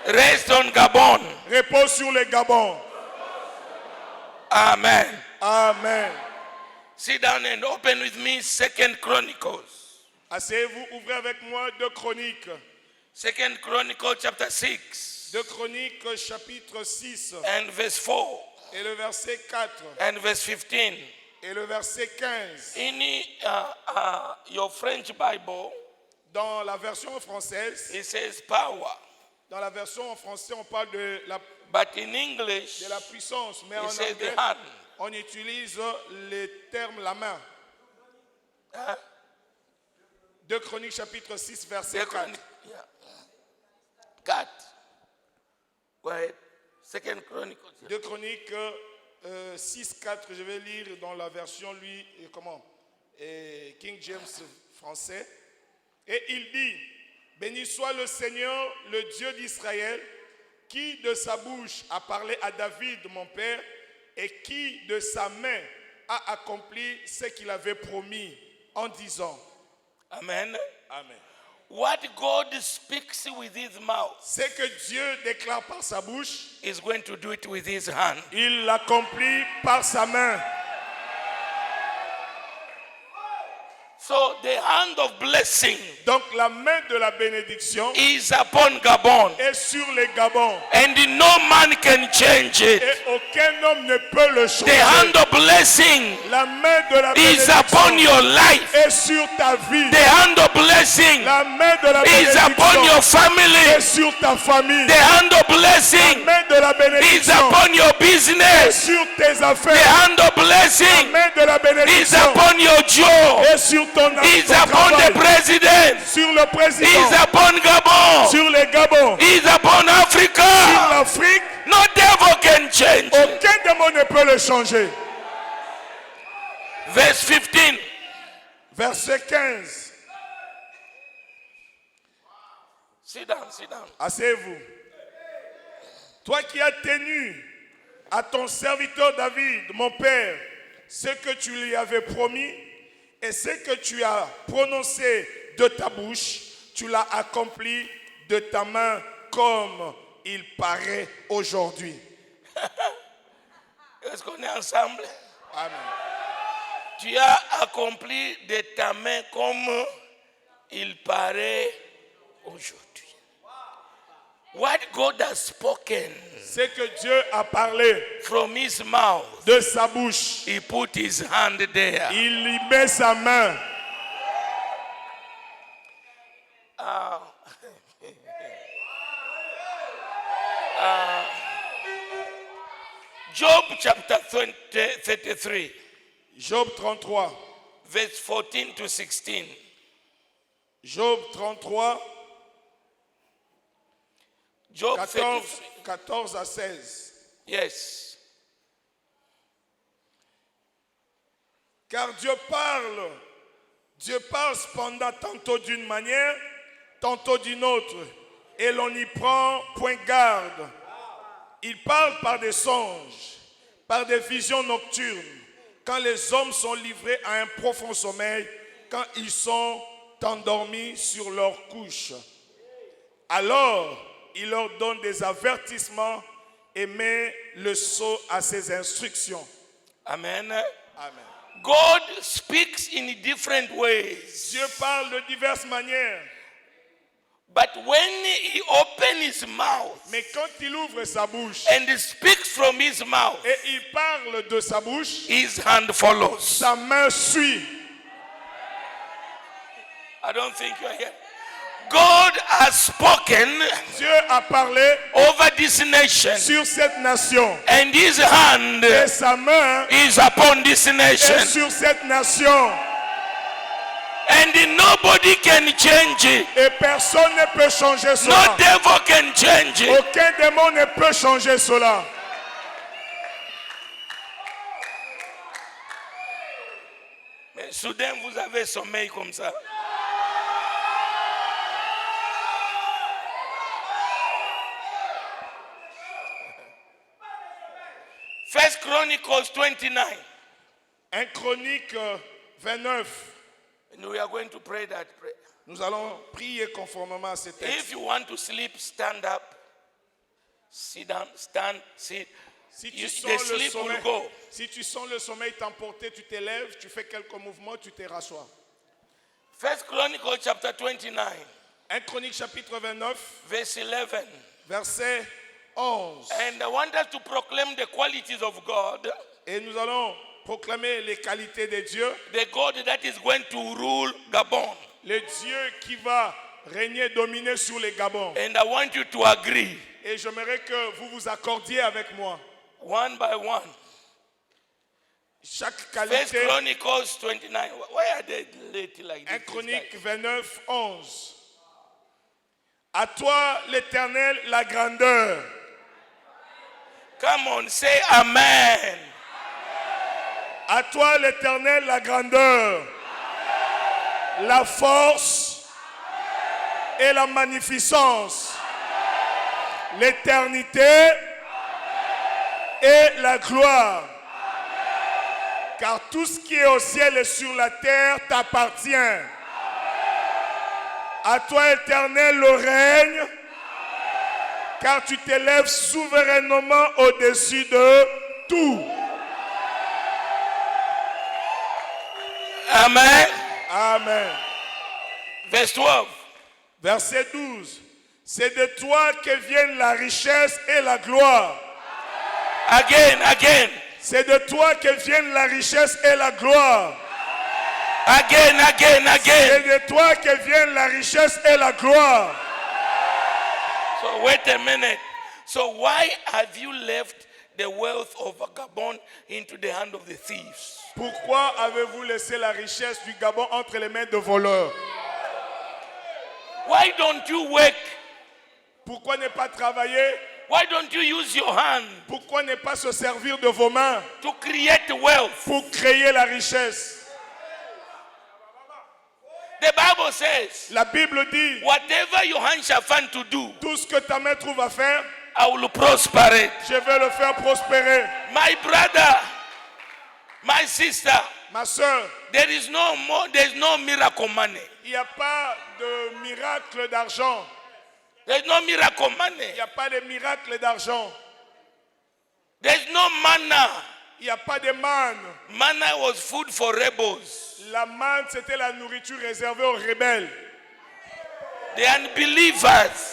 [SPEAKER 3] rest on Gabon.
[SPEAKER 4] repose sur le Gabon.
[SPEAKER 3] Amen.
[SPEAKER 4] Amen.
[SPEAKER 3] Sit down and open with me 2 Chronicles.
[SPEAKER 4] Asseyez-vous, ouvrez avec moi 2 Chroniques.
[SPEAKER 3] 2 Chronicles chapter 6
[SPEAKER 4] 2 Chroniques chapitre 6
[SPEAKER 3] and verse 4.
[SPEAKER 4] Et le verset 4
[SPEAKER 3] and verse 15.
[SPEAKER 4] et le verset 15.
[SPEAKER 3] In your French Bible,
[SPEAKER 4] Dans la version française,
[SPEAKER 3] it says power.
[SPEAKER 4] dans la version en français, on parle de la
[SPEAKER 3] But in English,
[SPEAKER 4] puissance, mais
[SPEAKER 3] it
[SPEAKER 4] en
[SPEAKER 3] says
[SPEAKER 4] anglais,
[SPEAKER 3] the hand.
[SPEAKER 4] on utilise les termes la main.
[SPEAKER 3] Huh?
[SPEAKER 4] 2 Chroniques chapitre 6 verset
[SPEAKER 3] The
[SPEAKER 4] 4.
[SPEAKER 3] Chronic- yeah. Cut. Go ahead. Second Chronicles.
[SPEAKER 4] 2 Chroniques 6, 4, je vais lire dans la version, King James français. Et il dit, béni soit le Seigneur, le Dieu d'Israël, qui de sa bouche a parlé à David, mon père, et qui de sa main a accompli ce qu'il avait promis en disant.
[SPEAKER 3] Amen.
[SPEAKER 4] Amen.
[SPEAKER 3] What God speaks with his mouth
[SPEAKER 4] Ce que Dieu déclare par sa bouche,
[SPEAKER 3] is going to do it with his hand.
[SPEAKER 4] il l'accomplit par sa main.
[SPEAKER 3] So the hand of blessing
[SPEAKER 4] Donc la main de la bénédiction
[SPEAKER 3] is upon Gabon.
[SPEAKER 4] est sur les Gabons.
[SPEAKER 3] And no man can change it.
[SPEAKER 4] Et aucun homme ne peut le
[SPEAKER 3] The
[SPEAKER 4] changer.
[SPEAKER 3] hand of blessing
[SPEAKER 4] La main de la
[SPEAKER 3] is upon
[SPEAKER 4] bénédiction
[SPEAKER 3] your life.
[SPEAKER 4] est sur ta vie.
[SPEAKER 3] The hand of blessing
[SPEAKER 4] La main de la
[SPEAKER 3] is upon your
[SPEAKER 4] bénédiction
[SPEAKER 3] family.
[SPEAKER 4] est sur ta famille.
[SPEAKER 3] The hand of
[SPEAKER 4] La
[SPEAKER 3] blessing
[SPEAKER 4] main de la
[SPEAKER 3] is
[SPEAKER 4] bénédiction
[SPEAKER 3] upon your
[SPEAKER 4] est
[SPEAKER 3] business.
[SPEAKER 4] sur tes
[SPEAKER 3] The
[SPEAKER 4] affaires.
[SPEAKER 3] hand of
[SPEAKER 4] La
[SPEAKER 3] blessing
[SPEAKER 4] main de la
[SPEAKER 3] is
[SPEAKER 4] bénédiction
[SPEAKER 3] upon your job.
[SPEAKER 4] est sur ton
[SPEAKER 3] Is
[SPEAKER 4] ton
[SPEAKER 3] upon the
[SPEAKER 4] travail.
[SPEAKER 3] president.
[SPEAKER 4] Sur le
[SPEAKER 3] Is
[SPEAKER 4] président.
[SPEAKER 3] upon Gabon.
[SPEAKER 4] Sur les Gabons.
[SPEAKER 3] Is upon
[SPEAKER 4] Sur
[SPEAKER 3] Africa.
[SPEAKER 4] l'Afrique.
[SPEAKER 3] No devil can change.
[SPEAKER 4] Aucun démon ne peut le changer.
[SPEAKER 3] Verse 15.
[SPEAKER 4] Verset 15.
[SPEAKER 3] Sit down, sit down.
[SPEAKER 4] Asseyez-vous. Toi qui as tenu à ton serviteur David, mon père, ce que tu lui avais promis et ce que tu as prononcé de ta bouche, tu l'as accompli de ta main comme il paraît aujourd'hui.
[SPEAKER 3] Est-ce qu'on est ensemble?
[SPEAKER 4] Amen.
[SPEAKER 3] Tu as accompli de ta main comme il paraît aujourd'hui. What God has spoken
[SPEAKER 4] Ce que Dieu a parlé
[SPEAKER 3] from his mouth,
[SPEAKER 4] de sa bouche,
[SPEAKER 3] he put his hand there.
[SPEAKER 4] il y met sa main.
[SPEAKER 3] Job chapter 33,
[SPEAKER 4] Job 33.
[SPEAKER 3] verse 14 to 16.
[SPEAKER 4] Job 33,
[SPEAKER 3] Job
[SPEAKER 4] 14,
[SPEAKER 3] 33.
[SPEAKER 4] 14 à 16.
[SPEAKER 3] Yes.
[SPEAKER 4] Car Dieu parle cependant tantôt d'une manière, tantôt d'une autre, et l'on n'y prend point garde. Il parle par des songes, par des visions nocturnes, quand les hommes sont livrés à un profond sommeil, quand ils sont endormis sur leur couche. Alors, il leur donne des avertissements et met le sceau à ses instructions.
[SPEAKER 3] Amen.
[SPEAKER 4] Amen.
[SPEAKER 3] God speaks in different ways.
[SPEAKER 4] Dieu parle de diverses manières,
[SPEAKER 3] But when he opens his mouth
[SPEAKER 4] mais quand il ouvre sa bouche
[SPEAKER 3] and speaks from his mouth,
[SPEAKER 4] et il parle de sa bouche,
[SPEAKER 3] his hand follows.
[SPEAKER 4] sa main suit.
[SPEAKER 3] I don't think you are here. God has spoken
[SPEAKER 4] Dieu a parlé
[SPEAKER 3] over this nation,
[SPEAKER 4] sur cette nation
[SPEAKER 3] and his hand
[SPEAKER 4] et sa main
[SPEAKER 3] is upon this nation,
[SPEAKER 4] est sur cette nation
[SPEAKER 3] and nobody can change it.
[SPEAKER 4] et personne ne peut changer
[SPEAKER 3] No
[SPEAKER 4] cela.
[SPEAKER 3] devil can change it.
[SPEAKER 4] Aucun démon ne peut changer cela.
[SPEAKER 3] Mais soudain, vous avez sommeil comme ça. First Chronicles 29.
[SPEAKER 4] 1 Chronique 29.
[SPEAKER 3] And we are going to pray that prayer.
[SPEAKER 4] Nous allons prier conformément à ce texte.
[SPEAKER 3] If you want to sleep, stand up. Sit down, stand, sit.
[SPEAKER 4] Si
[SPEAKER 3] You-
[SPEAKER 4] tu,
[SPEAKER 3] the
[SPEAKER 4] sens le
[SPEAKER 3] sleep will
[SPEAKER 4] sommeil,
[SPEAKER 3] go.
[SPEAKER 4] si tu sens le sommeil t'emporter, tu t'élèves, tu fais quelques mouvements, tu te rassois.
[SPEAKER 3] First Chronicles chapter 29,
[SPEAKER 4] 1 Chronique chapitre 29,
[SPEAKER 3] verse 11.
[SPEAKER 4] verset 11.
[SPEAKER 3] And I want us to proclaim the qualities of God,
[SPEAKER 4] Et nous allons proclamer les qualités de Dieu.
[SPEAKER 3] the God that is going to rule Gabon.
[SPEAKER 4] Le Dieu qui va régner, dominer sur les Gabons.
[SPEAKER 3] And I want you to agree,
[SPEAKER 4] Et j'aimerais que vous vous accordiez avec moi.
[SPEAKER 3] one by one.
[SPEAKER 4] Chaque
[SPEAKER 3] First
[SPEAKER 4] qualité.
[SPEAKER 3] Chronicles 29. Why are they late like
[SPEAKER 4] 1
[SPEAKER 3] this?
[SPEAKER 4] Chronique 29, 11. À toi, l'Éternel, la grandeur.
[SPEAKER 3] Come on, say amen.
[SPEAKER 4] À toi, l'Éternel, la grandeur, la force et la magnificence, l'éternité et la gloire. Car tout ce qui est au ciel et sur la terre t'appartient. À toi, Éternel, le règne, car tu t'élèves souverainement au-dessus de tout.
[SPEAKER 3] Amen.
[SPEAKER 4] Amen.
[SPEAKER 3] Verse 12.
[SPEAKER 4] Verset 12. C'est de toi que viennent la richesse et la gloire.
[SPEAKER 3] Again.
[SPEAKER 4] C'est de toi que viennent la richesse et la gloire.
[SPEAKER 3] Again.
[SPEAKER 4] C'est de toi que viennent la richesse et la gloire.
[SPEAKER 3] So wait a minute. So why have you left the wealth of Gabon into the hand of the thieves?
[SPEAKER 4] Pourquoi avez-vous laissé la richesse du Gabon entre les mains de voleurs?
[SPEAKER 3] Why don't you work?
[SPEAKER 4] Pourquoi ne pas travailler?
[SPEAKER 3] Why don't you use your hand
[SPEAKER 4] Pourquoi ne pas se servir de vos mains
[SPEAKER 3] to create wealth?
[SPEAKER 4] pour créer la richesse?
[SPEAKER 3] The Bible says,
[SPEAKER 4] La Bible dit,
[SPEAKER 3] whatever your hand shall find to do,
[SPEAKER 4] tout ce que ta main trouve à faire,
[SPEAKER 3] I will prosper it.
[SPEAKER 4] je vais le faire prospérer.
[SPEAKER 3] My brother, my sister,
[SPEAKER 4] Ma soeur,
[SPEAKER 3] there is no miracle money.
[SPEAKER 4] il n'y a pas de miracle d'argent.
[SPEAKER 3] There's no miracle
[SPEAKER 4] Il
[SPEAKER 3] money.
[SPEAKER 4] n'y a pas de miracle d'argent.
[SPEAKER 3] There's no manna.
[SPEAKER 4] Il n'y a pas de manne.
[SPEAKER 3] Manna was food for rebels,
[SPEAKER 4] La manne, c'était la nourriture réservée aux rebelles.
[SPEAKER 3] the unbelievers.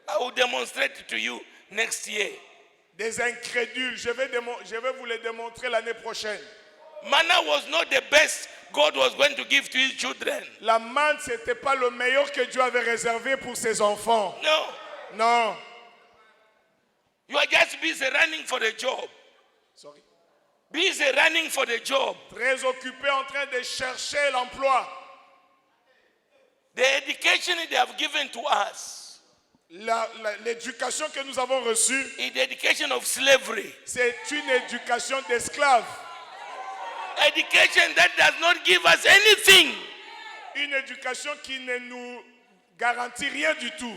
[SPEAKER 3] I will demonstrate to you next year.
[SPEAKER 4] Des incrédules. Je vais vous les démontrer l'année prochaine.
[SPEAKER 3] Manna was not the best God was going to give to his children.
[SPEAKER 4] La manne, ce n'était pas le meilleur que Dieu avait réservé pour ses enfants.
[SPEAKER 3] No.
[SPEAKER 4] Non.
[SPEAKER 3] You are just busy running for the job.
[SPEAKER 4] Sorry.
[SPEAKER 3] Busy running for the job.
[SPEAKER 4] Très occupé en train de chercher l'emploi.
[SPEAKER 3] The education they have given to us
[SPEAKER 4] L'éducation que nous avons reçue,
[SPEAKER 3] is the education of slavery.
[SPEAKER 4] c'est une éducation d'esclaves.
[SPEAKER 3] Education that does not give us anything.
[SPEAKER 4] Une éducation qui ne nous garantit rien du tout.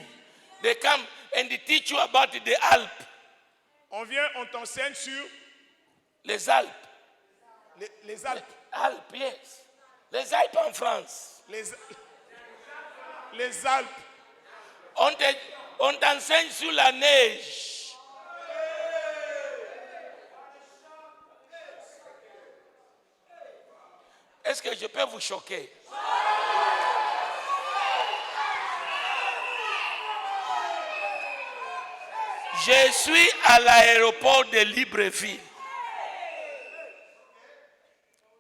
[SPEAKER 3] They come and they teach you about the Alpes.
[SPEAKER 4] On vient, on t'enseigne sur
[SPEAKER 3] Les Alpes.
[SPEAKER 4] les Alpes.
[SPEAKER 3] Alpes, yes. Les Alpes en France.
[SPEAKER 4] Les Alpes.
[SPEAKER 3] On t'enseigne sur la neige. Est-ce que je peux vous choquer? Je suis à l'aéroport de Libreville.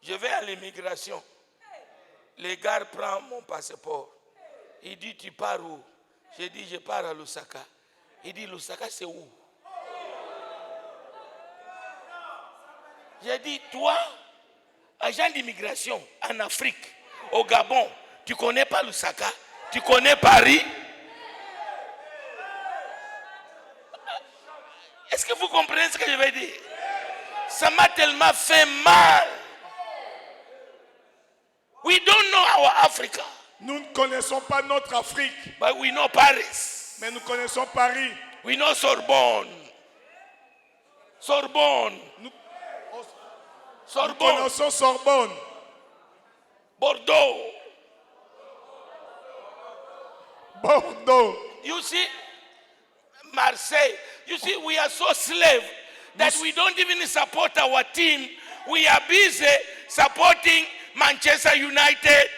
[SPEAKER 3] Je vais à l'immigration. Le gars prend mon passeport. Il dit, tu pars où? J'ai dit, je pars à Lusaka. Il dit, Lusaka, c'est où? J'ai dit, toi, agent d'immigration en Afrique, au Gabon, tu connais pas Lusaka? Tu connais Paris? Est-ce que vous comprenez ce que je veux dire? Ça m'a tellement fait mal. We don't know our Africa.
[SPEAKER 4] Nous ne connaissons pas notre Afrique,
[SPEAKER 3] But we know Paris.
[SPEAKER 4] mais nous connaissons Paris.
[SPEAKER 3] We know Sorbonne.
[SPEAKER 4] Nous
[SPEAKER 3] Sorbonne.
[SPEAKER 4] connaissons Sorbonne,
[SPEAKER 3] Bordeaux.
[SPEAKER 4] Bordeaux.
[SPEAKER 3] You see, Marseille. You see, we are so slave that we don't even support our team. We are busy supporting Manchester United.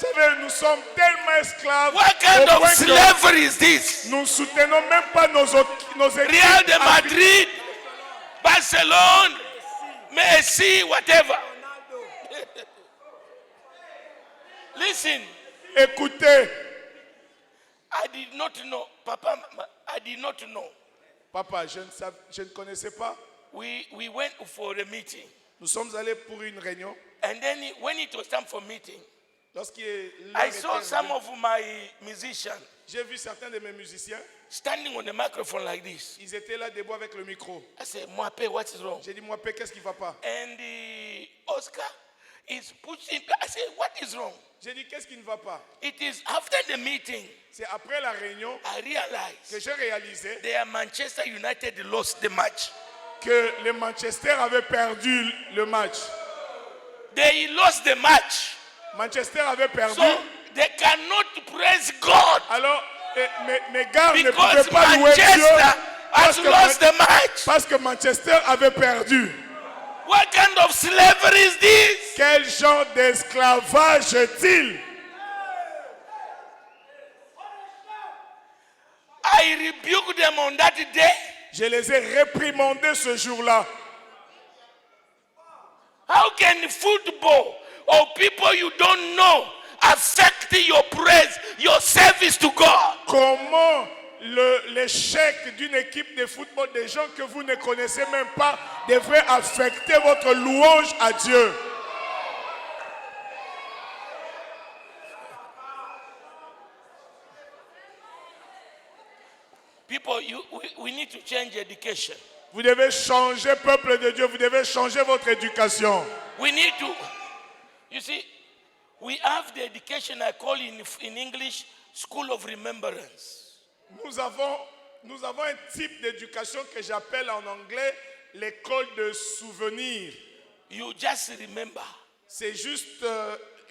[SPEAKER 4] Vous savez, nous sommes tellement esclaves
[SPEAKER 3] What kind
[SPEAKER 4] au
[SPEAKER 3] of
[SPEAKER 4] point que
[SPEAKER 3] slavery is this?
[SPEAKER 4] nous ne soutenons même pas nos équipes.
[SPEAKER 3] Real de Madrid, Barcelone, Messi, whatever. Listen,
[SPEAKER 4] Écoutez,
[SPEAKER 3] I did not know, Papa, I did not know.
[SPEAKER 4] papa, je ne connaissais pas.
[SPEAKER 3] We went for a meeting.
[SPEAKER 4] Nous sommes allés pour une réunion.
[SPEAKER 3] And then when it was time for meeting,
[SPEAKER 4] Lorsqu'il
[SPEAKER 3] I saw some of my musicians
[SPEAKER 4] j'ai vu certains de mes musiciens,
[SPEAKER 3] standing on the microphone like this.
[SPEAKER 4] ils étaient là debout avec le micro.
[SPEAKER 3] I said, Mwape, what is wrong?
[SPEAKER 4] J'ai dit, moi, qu'est-ce qui ne va pas?
[SPEAKER 3] And Oscar is pushing. I said, what is wrong?
[SPEAKER 4] J'ai dit, qu'est-ce qui ne va pas?
[SPEAKER 3] It is after the meeting,
[SPEAKER 4] C'est après la réunion
[SPEAKER 3] I
[SPEAKER 4] que
[SPEAKER 3] realized
[SPEAKER 4] j'ai réalisé
[SPEAKER 3] their Manchester United lost the match.
[SPEAKER 4] que le Manchester avait perdu le match.
[SPEAKER 3] They lost the match.
[SPEAKER 4] Manchester avait perdu.
[SPEAKER 3] So they cannot praise God
[SPEAKER 4] Alors, mes gars ne
[SPEAKER 3] because
[SPEAKER 4] pouvaient pas louer Dieu
[SPEAKER 3] Manchester has
[SPEAKER 4] que
[SPEAKER 3] lost the match.
[SPEAKER 4] parce que Manchester avait perdu.
[SPEAKER 3] What kind of slavery is this?
[SPEAKER 4] Quel genre d'esclavage est-il?
[SPEAKER 3] I rebuked them on that day.
[SPEAKER 4] Je les ai réprimandés ce jour-là.
[SPEAKER 3] How can football or people you don't know affect your praise, your service to God?
[SPEAKER 4] Comment l'échec d'une équipe de football, des gens que vous ne connaissez même pas, devrait affecter votre louange à Dieu?
[SPEAKER 3] People, we need to change education.
[SPEAKER 4] Vous devez changer, peuple de Dieu, vous devez changer votre éducation.
[SPEAKER 3] We need to, you see, we have the education I call in English school of remembrance.
[SPEAKER 4] Nous avons un type d'éducation que j'appelle en anglais l'école de souvenirs.
[SPEAKER 3] You just remember.
[SPEAKER 4] C'est juste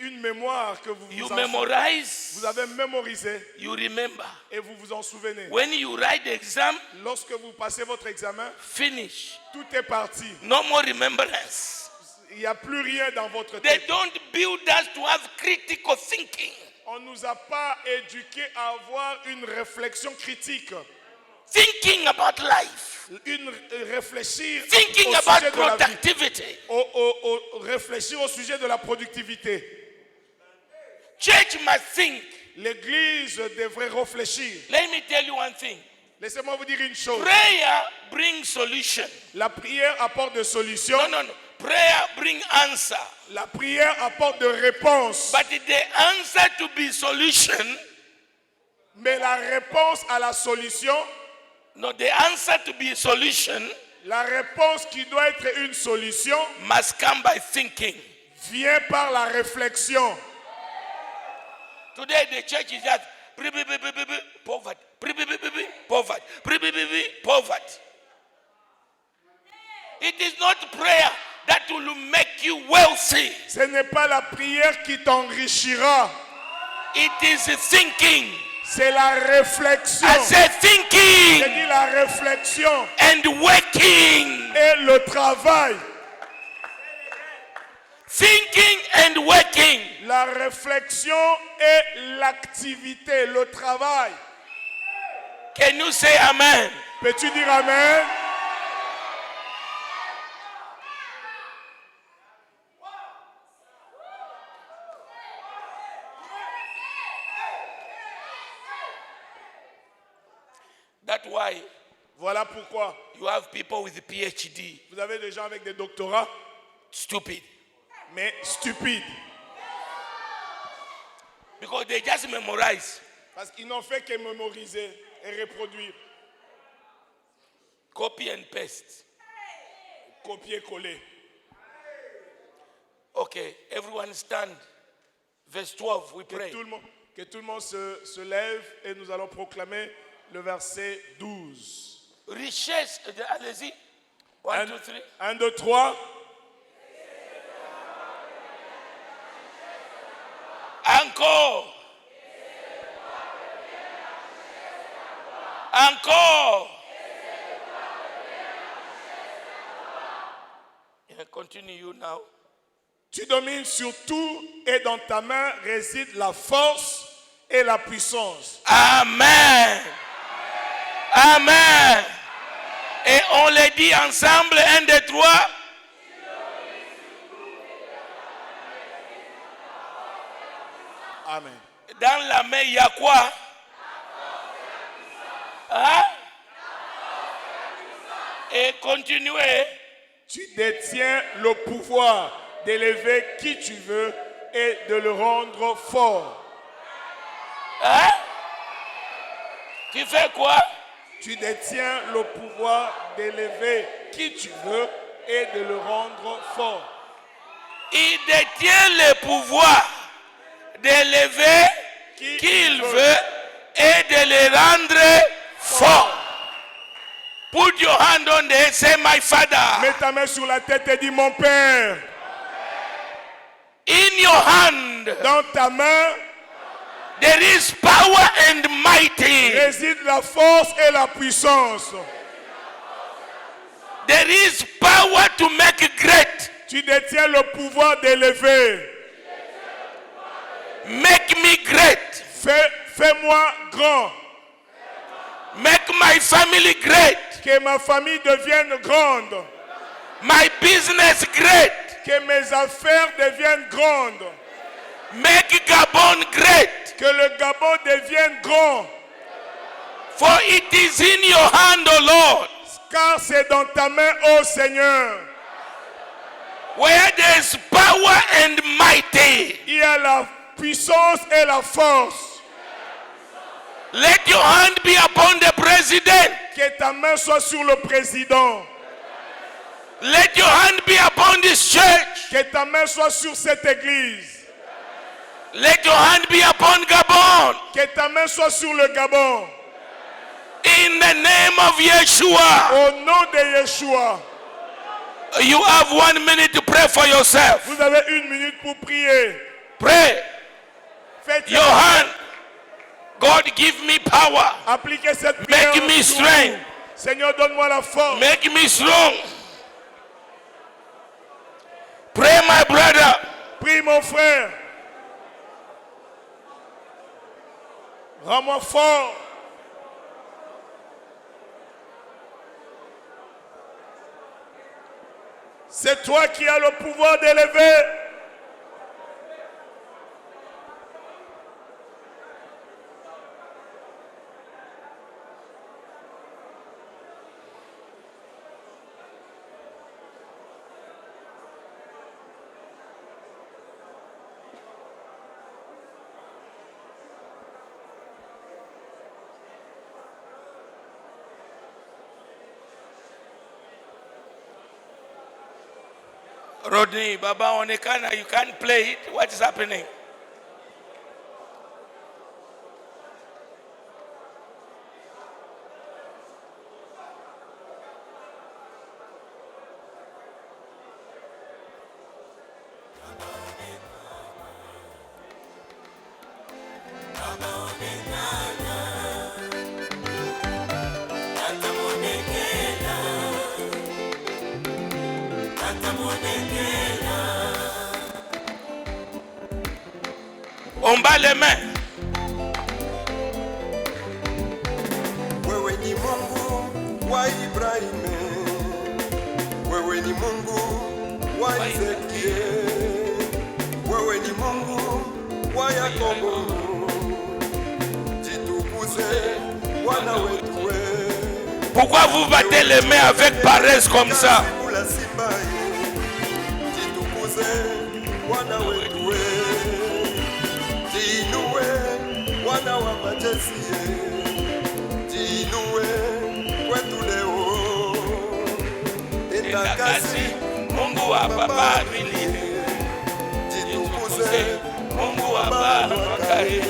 [SPEAKER 4] une mémoire que
[SPEAKER 3] You memorize.
[SPEAKER 4] vous avez mémorisé
[SPEAKER 3] You remember.
[SPEAKER 4] et vous vous en souvenez.
[SPEAKER 3] When you write the exam,
[SPEAKER 4] Lorsque vous passez votre examen,
[SPEAKER 3] finish.
[SPEAKER 4] tout est parti.
[SPEAKER 3] No more remembrance.
[SPEAKER 4] Il n'y a plus rien dans votre
[SPEAKER 3] They
[SPEAKER 4] tête.
[SPEAKER 3] don't build us to have critical thinking.
[SPEAKER 4] On ne nous a pas éduqués à avoir une réflexion critique,
[SPEAKER 3] Thinking about life.
[SPEAKER 4] réfléchir
[SPEAKER 3] Thinking
[SPEAKER 4] au
[SPEAKER 3] about
[SPEAKER 4] sujet de la vie,
[SPEAKER 3] productivity.
[SPEAKER 4] réfléchir au sujet de la productivité.
[SPEAKER 3] Church must think.
[SPEAKER 4] L'Église devrait réfléchir.
[SPEAKER 3] Let me tell you one thing.
[SPEAKER 4] Laissez-moi vous dire une chose.
[SPEAKER 3] Prayer brings solution.
[SPEAKER 4] La prière apporte des solutions.
[SPEAKER 3] No. Prayer brings answer.
[SPEAKER 4] La prière apporte des réponses.
[SPEAKER 3] But the answer to be solution,
[SPEAKER 4] Mais la réponse à la solution,
[SPEAKER 3] no, the answer to be solution
[SPEAKER 4] la réponse qui doit être une solution,
[SPEAKER 3] must come by thinking.
[SPEAKER 4] vient par la réflexion.
[SPEAKER 3] Today the church is just poverty, poverty, poverty. It is not prayer that will make you wealthy.
[SPEAKER 4] Ce n'est pas la prière qui t'enrichira,
[SPEAKER 3] It is thinking.
[SPEAKER 4] c'est la réflexion.
[SPEAKER 3] I say
[SPEAKER 4] J'ai
[SPEAKER 3] thinking
[SPEAKER 4] dit la réflexion
[SPEAKER 3] and working.
[SPEAKER 4] et le travail.
[SPEAKER 3] Thinking and working.
[SPEAKER 4] La réflexion et l'activité, le travail.
[SPEAKER 3] Can you say amen?
[SPEAKER 4] Peux-tu dire amen?
[SPEAKER 3] That's why
[SPEAKER 4] Voilà pourquoi
[SPEAKER 3] you have people with a PhD,
[SPEAKER 4] vous avez des gens avec des doctorats,
[SPEAKER 3] stupid,
[SPEAKER 4] mais stupides.
[SPEAKER 3] because they just memorize,
[SPEAKER 4] Parce qu'ils n'ont fait que mémoriser et reproduire,
[SPEAKER 3] copy and paste.
[SPEAKER 4] copier-coller.
[SPEAKER 3] Okay, everyone stand. Verse 12, we pray.
[SPEAKER 4] Que tout le monde se lève et nous allons proclamer le verset 12.
[SPEAKER 3] Richesse, allez-y. 1, 2, 3.
[SPEAKER 4] 1, 2, 3.
[SPEAKER 3] Encore. Encore. Yeah, continue you now.
[SPEAKER 4] Tu domines sur tout et dans ta main réside la force et la puissance.
[SPEAKER 3] Amen. Amen. Et on le dit ensemble, 1, 2, 3.
[SPEAKER 4] Amen.
[SPEAKER 3] Dans la main, il y a quoi? Hein? Et continuez.
[SPEAKER 4] Tu détiens le pouvoir d'élever qui tu veux et de le rendre fort.
[SPEAKER 3] Hein? Tu fais quoi?
[SPEAKER 4] Tu détiens le pouvoir d'élever qui tu veux et de le rendre fort.
[SPEAKER 3] Il détient le pouvoir d'élever qu'il veut et de le rendre fort. Put your hand on the head, say my father.
[SPEAKER 4] Mets ta main sur la tête et dis mon Père.
[SPEAKER 3] In your hand
[SPEAKER 4] Dans ta main
[SPEAKER 3] there is power and mighty.
[SPEAKER 4] réside la force et la puissance.
[SPEAKER 3] There is power to make great.
[SPEAKER 4] Tu détiens le pouvoir d'élever.
[SPEAKER 3] Make me great.
[SPEAKER 4] Fais-moi grand.
[SPEAKER 3] Make my family great.
[SPEAKER 4] Que ma famille devienne grande.
[SPEAKER 3] My business great.
[SPEAKER 4] Que mes affaires deviennent grandes.
[SPEAKER 3] Make Gabon great.
[SPEAKER 4] Que le Gabon devienne grand.
[SPEAKER 3] For it is in your hand, O Lord.
[SPEAKER 4] Car c'est dans ta main, ô Seigneur.
[SPEAKER 3] Where there is power and mighty.
[SPEAKER 4] Il y a la puissance et la force.
[SPEAKER 3] Let your hand be upon the president.
[SPEAKER 4] Que ta main soit sur le président.
[SPEAKER 3] Let your hand be upon this church.
[SPEAKER 4] Que ta main soit sur cette église.
[SPEAKER 3] Let your hand be upon Gabon.
[SPEAKER 4] Que ta main soit sur le Gabon.
[SPEAKER 3] In the name of Yeshua.
[SPEAKER 4] Au nom de Yeshua.
[SPEAKER 3] You have 1 minute to pray for yourself.
[SPEAKER 4] Vous avez 1 minute pour prier.
[SPEAKER 3] Pray.
[SPEAKER 4] Faites
[SPEAKER 3] Your hand. God, give me power.
[SPEAKER 4] Appliquez cette prière.
[SPEAKER 3] Make me
[SPEAKER 4] sur
[SPEAKER 3] strength.
[SPEAKER 4] vous. Seigneur, donne-moi la force.
[SPEAKER 3] Make me strong. Pray, my brother.
[SPEAKER 4] Prie, mon frère. Rends-moi fort. C'est toi qui as le pouvoir d'élever.
[SPEAKER 3] Rodney, Baba Onekana, you can't play it. What is happening? On bat les mains.
[SPEAKER 5] Wewe ni Mungu wa Ibrahimu, wewe ni Mungu wa Isaki, wewe ni Mungu wa Yakobo, jitukuze Bwana wetu wewe.
[SPEAKER 3] Pourquoi vous battez les mains avec paresse comme ça?
[SPEAKER 5] Jitukuze Bwana wetu wewe. Jinue Bwana wa majeshi, jinue kwetu leo. Endakasi
[SPEAKER 3] Mungu wa baba milele,
[SPEAKER 5] jitukuze
[SPEAKER 3] Mungu wa baba wakati.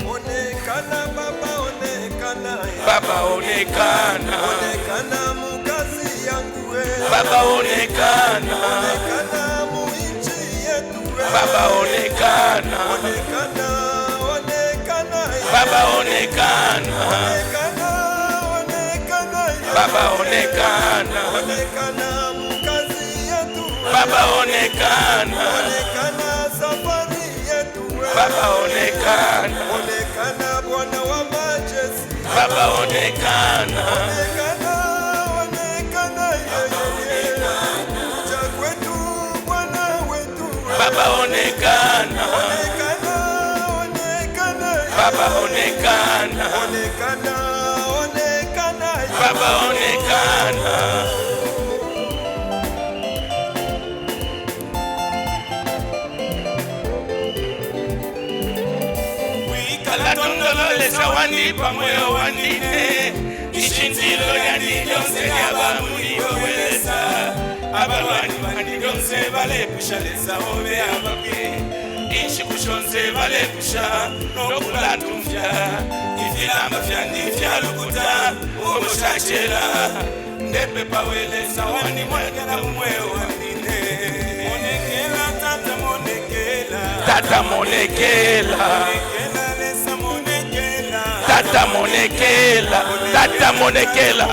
[SPEAKER 5] Onekana Baba, onekana
[SPEAKER 3] Baba onekana,
[SPEAKER 5] onekana mukazi yangu wewe.
[SPEAKER 3] Baba onekana,
[SPEAKER 5] Onekana muinchi yetu wewe.
[SPEAKER 3] Baba onekana,
[SPEAKER 5] Onekana, onekana
[SPEAKER 3] Baba onekana,
[SPEAKER 5] onekana, onekana
[SPEAKER 3] Baba onekana,
[SPEAKER 5] onekana mukazi yetu wewe.
[SPEAKER 3] Baba onekana.
[SPEAKER 5] Onekana safari yetu we.
[SPEAKER 3] Baba onekana.
[SPEAKER 5] Onekana Bwana wa majeshi.
[SPEAKER 3] Baba onekana.
[SPEAKER 5] Onekana, onekana yeye. Kuja kwetu Bwana wetu we.
[SPEAKER 3] Baba onekana.
[SPEAKER 5] Onekana, onekana yeye.
[SPEAKER 3] Baba onekana.
[SPEAKER 5] Onekana, onekana yeye.
[SPEAKER 3] Baba onekana. Kalatondololesa wandi pamoyo wandine ishindilo yandilonse yabamuliowelesa abalwani bandilonse balepushalesa obe ababye ishikushonse balepusha nokulatumvya ifilamba fyandi fyalukuta omushachela ndepepa welesa wandi mwekela mumweo wandine monekela tata monekela tata monekela Tata monekela, tata monekela,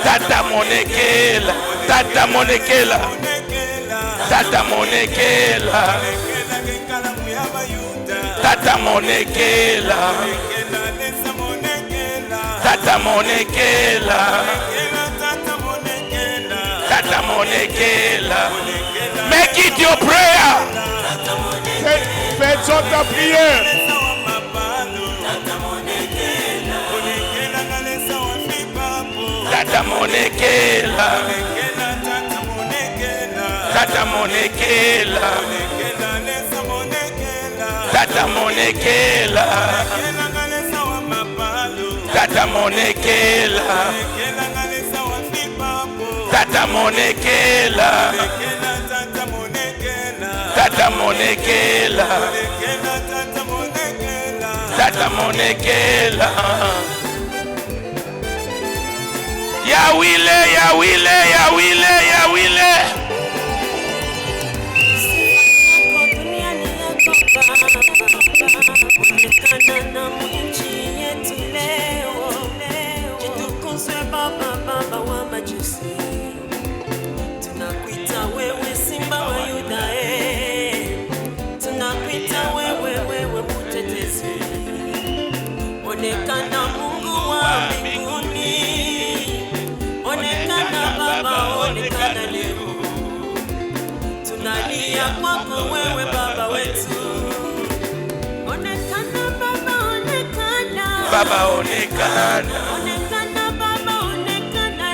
[SPEAKER 3] tata monekela, tata monekela, tata monekela, tata monekela, tata monekela, tata monekela. Make it your prayer.
[SPEAKER 1] Faites ta prière.
[SPEAKER 3] Tata monekela, tata monekela, tata monekela, tata monekela, tata monekela, tata monekela, tata monekela. Yawile, Yawile, Yawile, Yawile.
[SPEAKER 6] Onekana na nchi yetu leo. Jitukuzwe Baba, Baba wa majeshi. Tunakuita wewe Simba wa Yuda, tunakuita wewe, wewe mtetezi. Onekana Mungu wa mbinguni. Onekana Baba, onekana leo. Tunalia kwako wewe Baba wetu. Onekana Baba, onekana.
[SPEAKER 3] Baba onekana.
[SPEAKER 6] Onekana Baba, onekana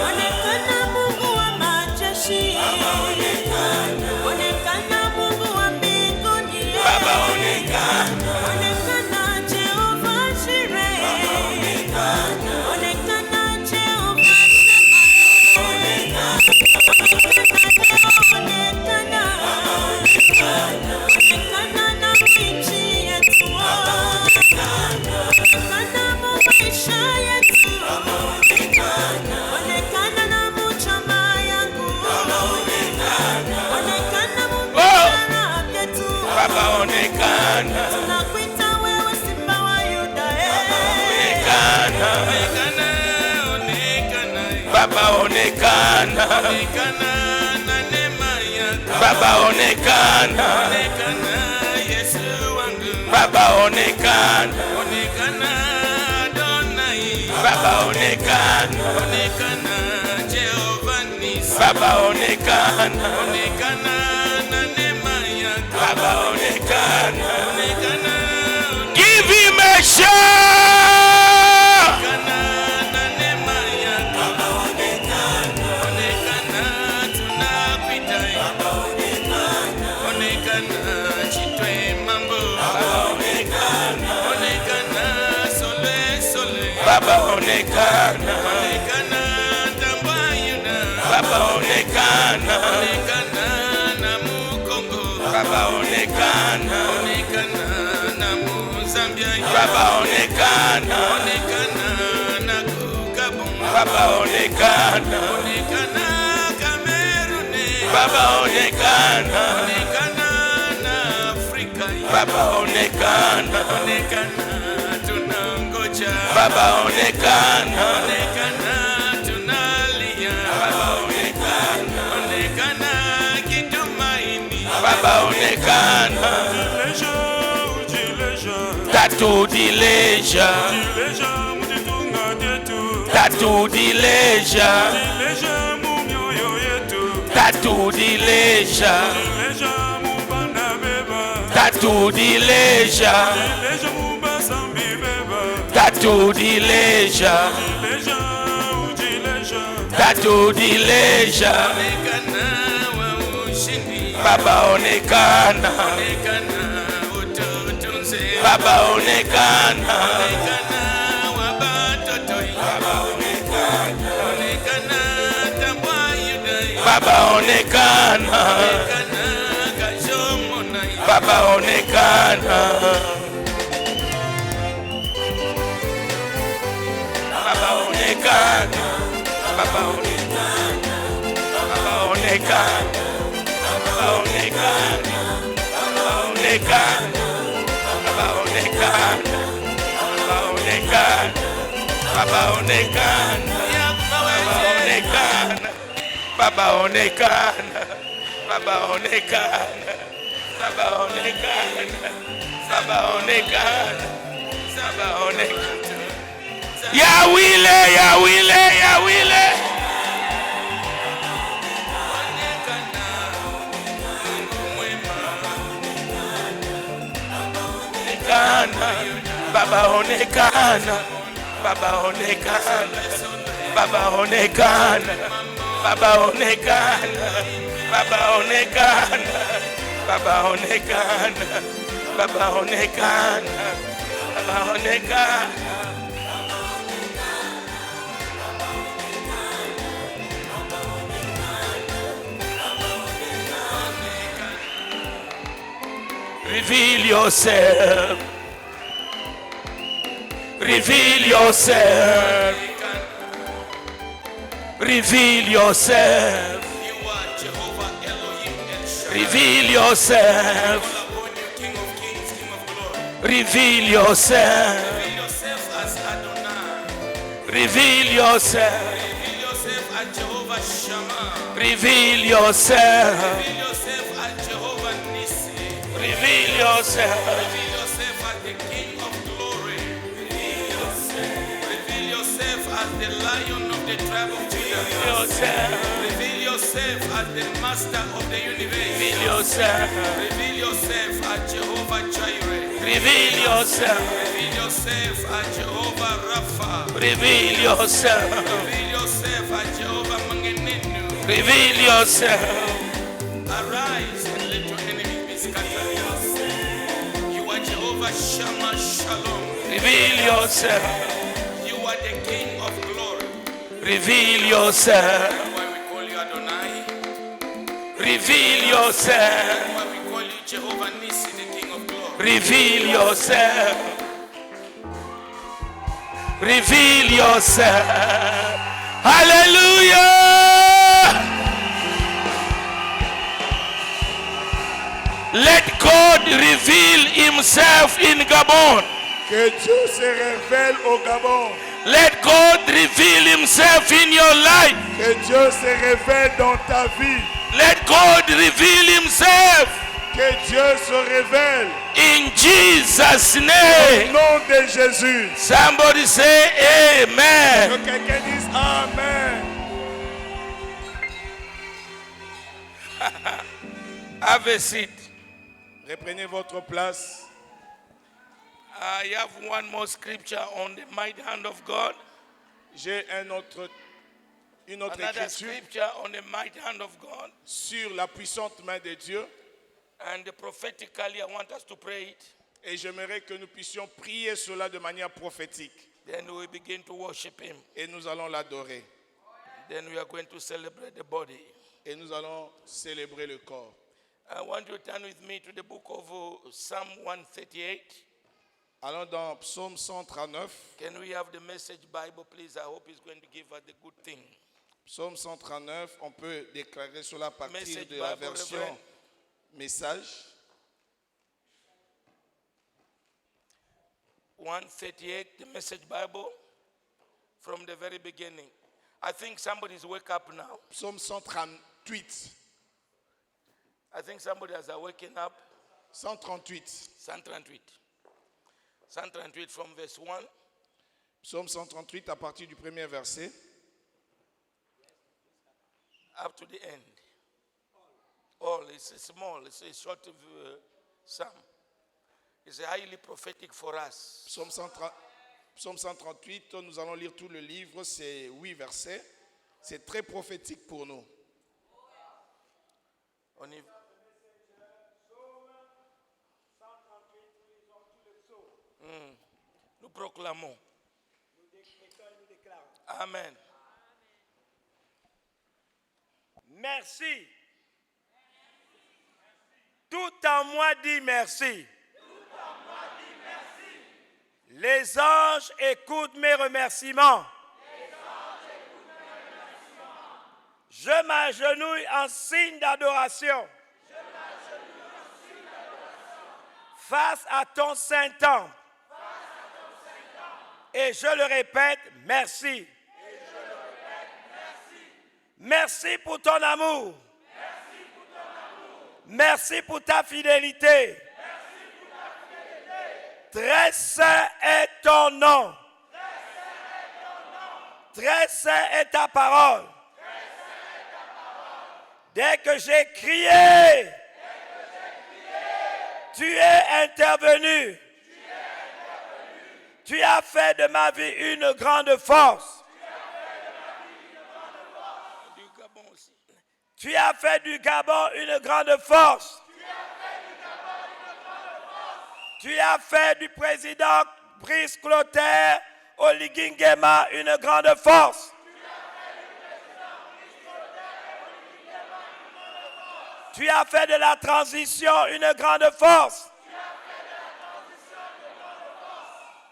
[SPEAKER 6] Onekana Mungu wa majeshi. Onekana Mungu wa mbinguni.
[SPEAKER 3] Baba onekana.
[SPEAKER 6] Onekana Jehova Jireh. Onekana Jehova Shammah. Onekana na nchi yetu. Onekana mu maisha yetu. Onekana na muchama yangu. Onekana mu biashara yetu.
[SPEAKER 3] Baba onekana.
[SPEAKER 6] Tunakuita wewe Simba wa Yuda.
[SPEAKER 3] Onekana. Baba onekana. Baba onekana. Baba onekana. Baba onekana. Baba onekana. Baba onekana. Give him a shout. Baba onekana. Baba onekana. Baba onekana. Baba onekana. Baba onekana. Baba onekana. Baba onekana. Baba onekana. Baba onekana. Baba onekana. Tatu dileja. Tatu dileja. Tatu dileja. Tatu dileja. Tatu dileja. Tatu dileja. Baba onekana. Baba onekana. Baba onekana. Baba onekana. Baba onekana. Baba onekana. Baba onekana. Baba onekana. Baba onekana. Baba onekana. Baba onekana. Baba onekana. Baba onekana. Baba onekana. Baba onekana. Baba onekana. Baba onekana. Yahwile, Yahwile, Yahwile. Baba onekana. Baba onekana. Baba onekana. Baba onekana. Baba onekana. Baba onekana. Baba onekana. Baba onekana. Reveal yourself. Reveal yourself. Reveal yourself. Reveal yourself. Reveal yourself. Reveal yourself. Reveal yourself. Reveal yourself. Reveal yourself as the King of glory. Reveal yourself as the Lion of the tribe of Judah. Reveal yourself as the Master of the universe.
[SPEAKER 1] Reveal yourself.
[SPEAKER 3] Reveal yourself as Jehovah Jireh.
[SPEAKER 1] Reveal yourself.
[SPEAKER 3] Reveal yourself as Jehovah Rapha.
[SPEAKER 1] Reveal yourself.
[SPEAKER 3] Reveal yourself as Jehovah Mangenenu.
[SPEAKER 1] Reveal yourself.
[SPEAKER 3] Arise and let your enemies be scattered. You are Jehovah Shammah Shalom.
[SPEAKER 1] Reveal yourself.
[SPEAKER 3] You are the King of glory.
[SPEAKER 1] Reveal yourself.
[SPEAKER 3] That's why we call you Adonai.
[SPEAKER 1] Reveal yourself.
[SPEAKER 3] That's why we call you Jehovah Nissi, the King of glory.
[SPEAKER 1] Reveal yourself. Reveal yourself. Hallelujah. Let God reveal himself in Gabon.
[SPEAKER 4] Que Dieu se révèle au Gabon.
[SPEAKER 1] Let God reveal himself in your life.
[SPEAKER 4] Que Dieu se révèle dans ta vie.
[SPEAKER 1] Let God reveal himself
[SPEAKER 4] Que Dieu se révèle
[SPEAKER 1] in Jesus'
[SPEAKER 4] au
[SPEAKER 1] name.
[SPEAKER 4] nom de Jésus.
[SPEAKER 1] Somebody say
[SPEAKER 4] Que
[SPEAKER 1] amen.
[SPEAKER 4] quelqu'un dise Amen.
[SPEAKER 1] Have a seat.
[SPEAKER 4] Reprenez votre place.
[SPEAKER 1] I have one more scripture on the mighty hand of God.
[SPEAKER 4] J'ai une autre
[SPEAKER 1] Another
[SPEAKER 4] écriture
[SPEAKER 1] scripture on the mighty hand of God.
[SPEAKER 4] sur la puissante main de Dieu.
[SPEAKER 1] And prophetically, I want us to pray it.
[SPEAKER 4] Et j'aimerais que nous puissions prier cela de manière prophétique.
[SPEAKER 1] Then we begin to worship him.
[SPEAKER 4] Et nous allons l'adorer.
[SPEAKER 1] Then we are going to celebrate the body.
[SPEAKER 4] Et nous allons célébrer le corps.
[SPEAKER 1] I want you to turn with me to the book of Psalm 138.
[SPEAKER 4] Allons dans Psaume 139.
[SPEAKER 1] Can we have the Message Bible, please? I hope it's going to give us the good thing.
[SPEAKER 4] Psaume 139, on peut déclarer cela à partir
[SPEAKER 1] Message
[SPEAKER 4] de la
[SPEAKER 1] Bible,
[SPEAKER 4] version
[SPEAKER 1] Reverend.
[SPEAKER 4] message.
[SPEAKER 1] 138, the Message Bible, from the very beginning. I think somebody's wake up now.
[SPEAKER 4] Psaume 138.
[SPEAKER 3] I think somebody has waken up.
[SPEAKER 4] 138.
[SPEAKER 3] 138. 138 from verse 1.
[SPEAKER 4] Psaume 138 à partir du premier verset.
[SPEAKER 3] Up to the end. All it's small, it's a short psalm. It's highly prophetic for us.
[SPEAKER 4] Psaume 138, nous allons lire tout le livre, c'est 8 versets. C'est très prophétique pour nous.
[SPEAKER 3] On y... Nous proclamons. Amen.
[SPEAKER 7] Merci. Tout en moi dit merci. Les anges écoutent mes remerciements. Je m'agenouille en signe d'adoration. Face à ton saint temple. Et je le répète, merci. Merci pour ton amour. Merci pour ta fidélité. Très saint est ton nom. Très saint est ta parole. Dès que j'ai crié, tu es intervenu. Tu as fait de ma vie une grande force. Tu as fait du Gabon une grande force. Tu as fait du président Brice Clotaire Oligui Nguema une grande force. Tu as fait de la transition une grande force.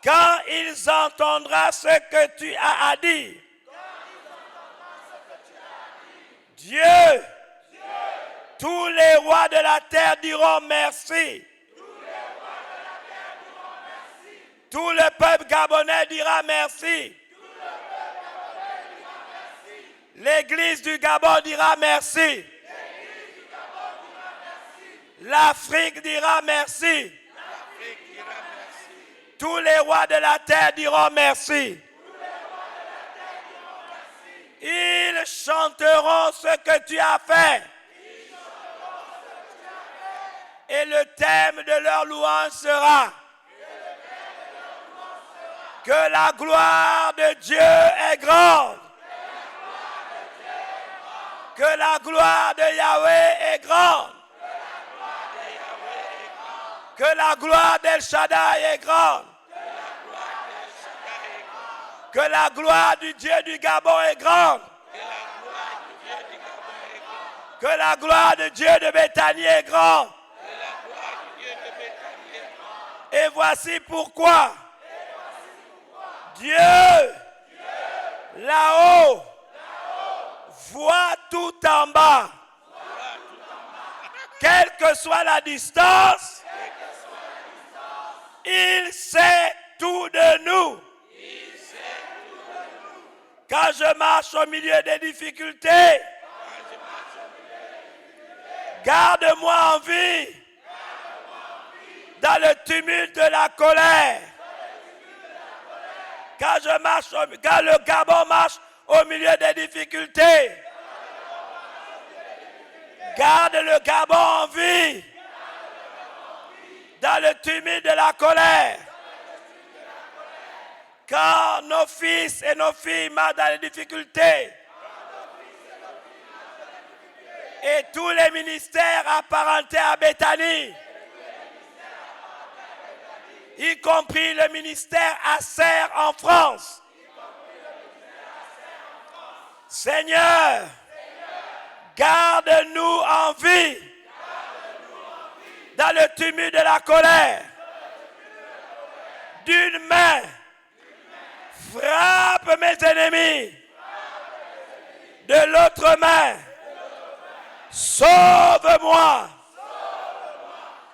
[SPEAKER 7] Quand ils entendront ce que tu as à dire, Dieu, tous les rois de la terre diront merci. Tout le peuple gabonais dira merci. L'église du Gabon dira merci. L'Afrique dira merci. Tous les rois de la terre diront merci. Ils chanteront ce que tu as fait. Et le thème de leur louange sera que la gloire de Dieu est grande. Que la gloire de Yahweh est grande. Que la gloire d'El Shaddai est grande. Que la gloire du Dieu du Gabon est grande. Que la gloire de Dieu de Béthanie est grande. Et voici pourquoi Dieu, là-haut, voit tout en bas. Quelle que soit la distance, il sait tout de nous. Quand je marche au milieu des difficultés, garde-moi en vie dans le tumulte de la colère. Quand le Gabon marche au milieu des difficultés, garde le Gabon en vie dans le tumulte de la colère. Quand nos fils et nos filles marchent dans les difficultés, et tous les ministères apparentés à Béthanie, y compris le ministère Acer en France. Seigneur, garde-nous en vie dans le tumulte de la colère. D'une main, frappe mes ennemis. De l'autre main, sauve-moi.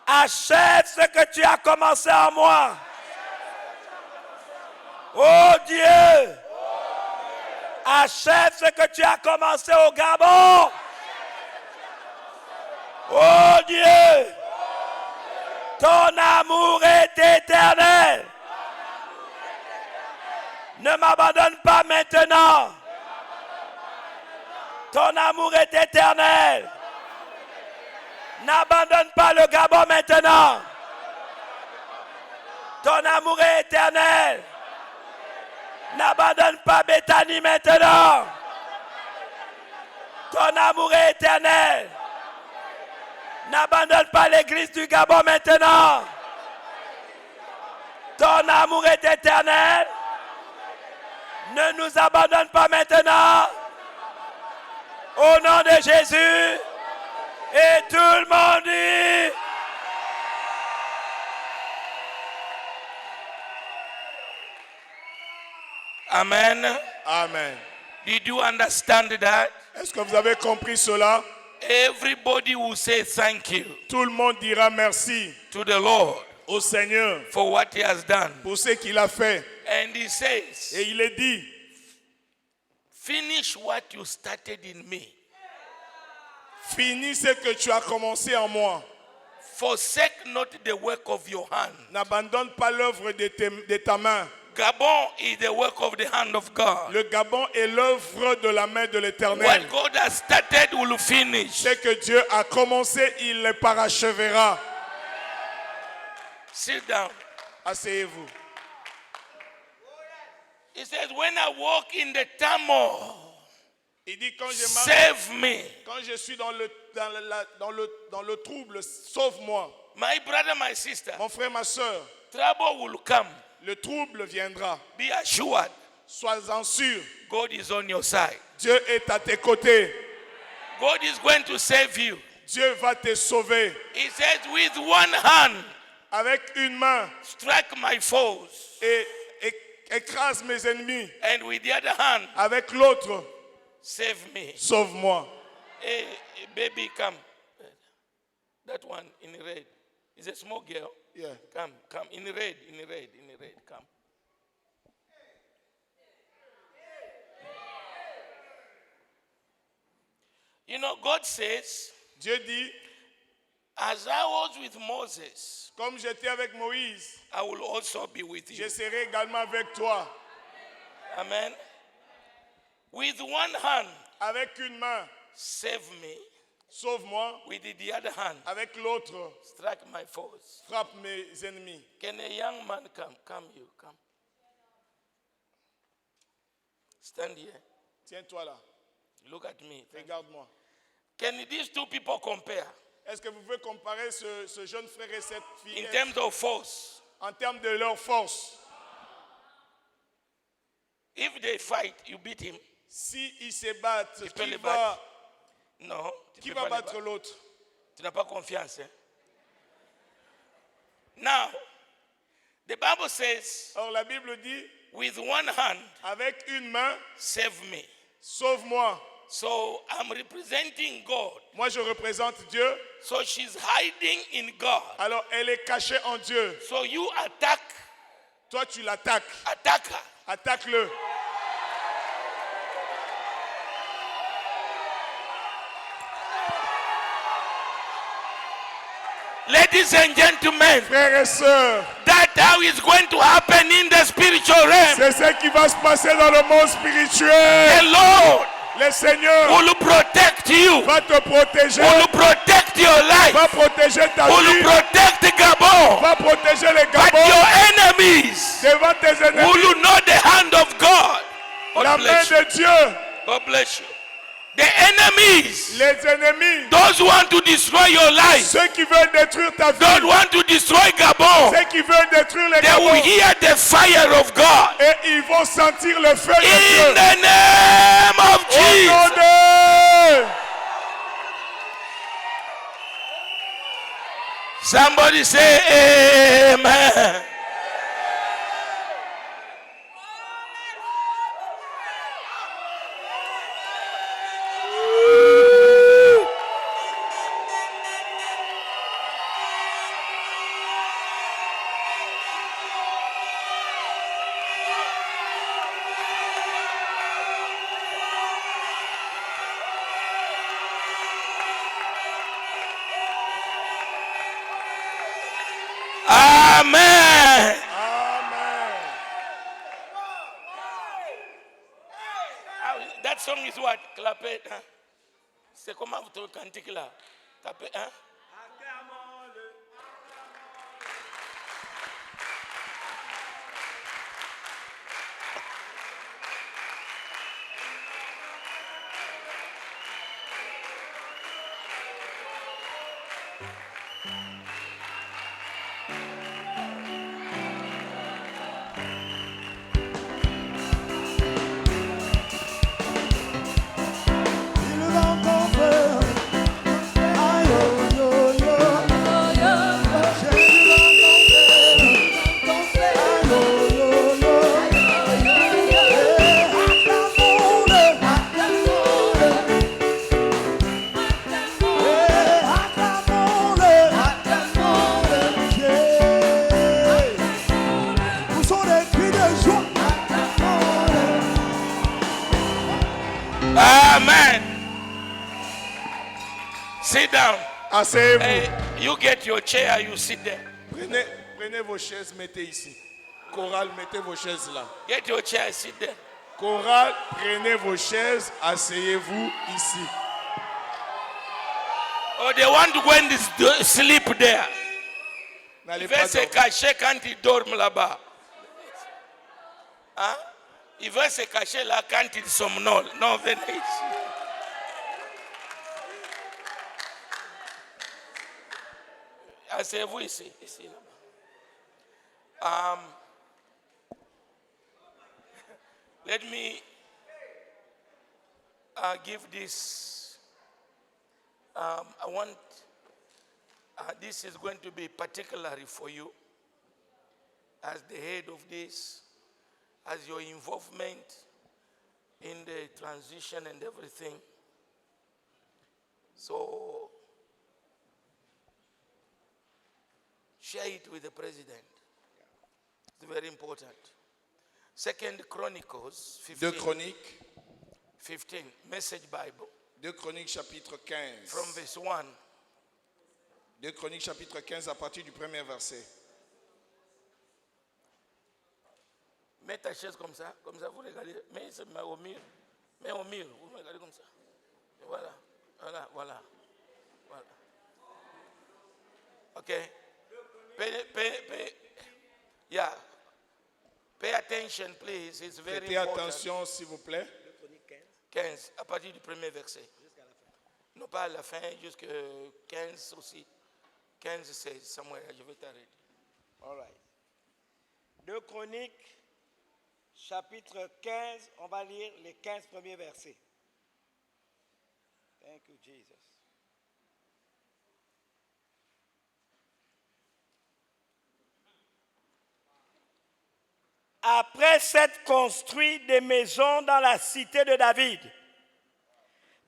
[SPEAKER 7] Achève ce que tu as commencé en moi. Oh Dieu, achève ce que tu as commencé au Gabon. Oh Dieu, ton amour est éternel. Ne m'abandonne pas maintenant. Ton amour est éternel. N'abandonne pas le Gabon maintenant. Ton amour est éternel. N'abandonne pas Bethany maintenant. Ton amour est éternel. N'abandonne pas l'église du Gabon maintenant. Ton amour est éternel. Ne nous abandonne pas maintenant. Au nom de Jésus. Et tout le monde dit.
[SPEAKER 3] Amen.
[SPEAKER 4] Amen.
[SPEAKER 3] Did you understand that?
[SPEAKER 4] Est-ce que vous avez compris cela?
[SPEAKER 3] Everybody will say thank you
[SPEAKER 4] Tout le monde dira merci
[SPEAKER 3] to the Lord
[SPEAKER 4] au Seigneur
[SPEAKER 3] for what he has done.
[SPEAKER 4] pour ce qu'il a fait.
[SPEAKER 3] And he says,
[SPEAKER 4] Et il est dit,
[SPEAKER 3] finish what you started in me.
[SPEAKER 4] finis ce que tu as commencé en moi.
[SPEAKER 3] Forsake not the work of your hand.
[SPEAKER 4] N'abandonne pas l'œuvre de ta main.
[SPEAKER 3] Gabon is the work of the hand of God.
[SPEAKER 4] Le Gabon est l'œuvre de la main de l'Éternel.
[SPEAKER 3] What God has started will finish.
[SPEAKER 4] Ce que Dieu a commencé, il le parachèvera.
[SPEAKER 3] Sit down.
[SPEAKER 4] Asseyez-vous.
[SPEAKER 3] He says, when I walk in the turmoil,
[SPEAKER 4] Il dit, quand je marche,
[SPEAKER 3] save me.
[SPEAKER 4] quand je suis dans le trouble, sauve-moi.
[SPEAKER 3] My brother, my sister,
[SPEAKER 4] Mon frère, ma soeur,
[SPEAKER 3] trouble will come.
[SPEAKER 4] le trouble viendra.
[SPEAKER 3] Be assured,
[SPEAKER 4] Sois-en sûr.
[SPEAKER 3] God is on your side.
[SPEAKER 4] Dieu est à tes côtés.
[SPEAKER 3] God is going to save you.
[SPEAKER 4] Dieu va te sauver.
[SPEAKER 3] He says, with one hand,
[SPEAKER 4] Avec une main,
[SPEAKER 3] strike my foes.
[SPEAKER 4] et écrase mes ennemis.
[SPEAKER 3] And with the other hand,
[SPEAKER 4] Avec l'autre,
[SPEAKER 3] save me.
[SPEAKER 4] sauve-moi.
[SPEAKER 3] Hey, baby, come. That one in red is a small girl.
[SPEAKER 4] Yeah.
[SPEAKER 3] Come, in red, come. You know, God says,
[SPEAKER 4] Dieu dit,
[SPEAKER 3] as I was with Moses,
[SPEAKER 4] comme j'étais avec Moïse,
[SPEAKER 3] I will also be with you.
[SPEAKER 4] je serai également avec toi.
[SPEAKER 3] Amen. With one hand,
[SPEAKER 4] Avec une main,
[SPEAKER 3] save me.
[SPEAKER 4] sauve-moi.
[SPEAKER 3] With the other hand,
[SPEAKER 4] Avec l'autre,
[SPEAKER 3] strike my foes.
[SPEAKER 4] frappe mes ennemis.
[SPEAKER 3] Can a young man come? Come, you come. Stand here.
[SPEAKER 4] Tiens-toi là.
[SPEAKER 3] Look at me.
[SPEAKER 4] Regarde-moi.
[SPEAKER 3] Can these two people compare
[SPEAKER 4] Est-ce que vous pouvez comparer ce jeune frère et cette fille
[SPEAKER 3] in terms of force?
[SPEAKER 4] en termes de leur force?
[SPEAKER 3] If they fight, you beat him.
[SPEAKER 4] Si ils se battent,
[SPEAKER 3] Tu peux
[SPEAKER 4] qui
[SPEAKER 3] les
[SPEAKER 4] va,
[SPEAKER 3] battre. Non.
[SPEAKER 4] qui va battre l'autre?
[SPEAKER 3] Tu n'as pas confiance. Hein? Now, the Bible says,
[SPEAKER 4] Or la Bible dit,
[SPEAKER 3] with one hand,
[SPEAKER 4] avec une main,
[SPEAKER 3] save me.
[SPEAKER 4] sauve-moi.
[SPEAKER 3] So I'm representing God.
[SPEAKER 4] Moi, je représente Dieu.
[SPEAKER 3] So she's hiding in God.
[SPEAKER 4] Alors, elle est cachée en Dieu.
[SPEAKER 3] So you attack
[SPEAKER 4] Toi, tu l'attaques.
[SPEAKER 3] her.
[SPEAKER 4] Attaque-le.
[SPEAKER 3] Ladies and gentlemen,
[SPEAKER 4] Frères et sœurs,
[SPEAKER 3] that's how it's going to happen in the spiritual realm.
[SPEAKER 4] c'est ce qui va se passer dans le monde spirituel.
[SPEAKER 3] The Lord
[SPEAKER 4] Le Seigneur
[SPEAKER 3] will protect you,
[SPEAKER 4] va te protéger,
[SPEAKER 3] will protect your life,
[SPEAKER 4] va protéger ta
[SPEAKER 3] will
[SPEAKER 4] vie,
[SPEAKER 3] protect Gabon.
[SPEAKER 4] va protéger les
[SPEAKER 3] But
[SPEAKER 4] Gabons
[SPEAKER 3] your enemies
[SPEAKER 4] devant tes ennemis.
[SPEAKER 3] will know the hand of God.
[SPEAKER 4] La
[SPEAKER 3] God
[SPEAKER 4] main
[SPEAKER 3] bless you.
[SPEAKER 4] de Dieu,
[SPEAKER 3] God bless you. The enemies,
[SPEAKER 4] les ennemis,
[SPEAKER 3] those who want to destroy your life,
[SPEAKER 4] ceux qui veulent détruire ta vie,
[SPEAKER 3] don't want to destroy Gabon,
[SPEAKER 4] ceux qui veulent détruire les
[SPEAKER 3] they will
[SPEAKER 4] Gabons,
[SPEAKER 3] hear the fire of God.
[SPEAKER 4] et ils vont sentir le feu de
[SPEAKER 3] In
[SPEAKER 4] Dieu.
[SPEAKER 3] the name of
[SPEAKER 4] Au nom
[SPEAKER 3] Jesus.
[SPEAKER 4] de...
[SPEAKER 3] Somebody say amen. Amen.
[SPEAKER 4] Amen.
[SPEAKER 3] That song is what? Clapez. Hein? C'est comment votre cantique là? Tapez, hein?
[SPEAKER 1] Il va encore faire. Aïe, oh, yo, yo. Jésus va encore faire. Aïe, oh, yo, yo. Eh, acclamons-le. Eh, acclamons-le. Yeah. Poussons des cris de joie.
[SPEAKER 3] Amen. Sit down.
[SPEAKER 4] Asseyez-vous.
[SPEAKER 3] Hey, you get your chair, you sit there.
[SPEAKER 4] Prenez vos chaises, mettez ici. Chorale, mettez vos chaises là.
[SPEAKER 3] Get your chair, sit there.
[SPEAKER 4] Chorale, prenez vos chaises, asseyez-vous ici.
[SPEAKER 3] Oh, they want to go and sleep there.
[SPEAKER 4] N'allez
[SPEAKER 3] Il
[SPEAKER 4] pas
[SPEAKER 3] veut se
[SPEAKER 4] dormir.
[SPEAKER 3] cacher quand il dorment là-bas. Hein? Il veut se cacher là quand il somnole. Non, venez ici. Asseyez-vous ici. Ici là-bas. Let me give this. I want. This is going to be particularly for you as the head of this, as your involvement in the transition and everything. So, share it with the president. It's very important. Second Chronicles 15.
[SPEAKER 4] 2 Chroniques,
[SPEAKER 3] 15, Message Bible,
[SPEAKER 4] 2 Chroniques chapitre 15.
[SPEAKER 3] from verse 1.
[SPEAKER 4] 2 Chroniques chapitre 15 à partir du premier verset.
[SPEAKER 3] Mets ta chaise comme ça vous regardez. Mets au mur, vous me regardez comme ça. Et voilà, voilà, voilà, voilà. Ok. Yeah. Pay attention, please. It's very
[SPEAKER 4] Prêtez
[SPEAKER 3] important.
[SPEAKER 4] attention, s'il vous plaît.
[SPEAKER 3] 15, à partir du premier verset. Non pas à la fin, jusqu'à 15 aussi. 15, 16, somewhere, je vais t'arrêter.
[SPEAKER 7] All right. 2 Chroniques, chapitre 15, on va lire les 15 premiers versets. Thank you, Jesus. Après s'être construit des maisons dans la cité de David,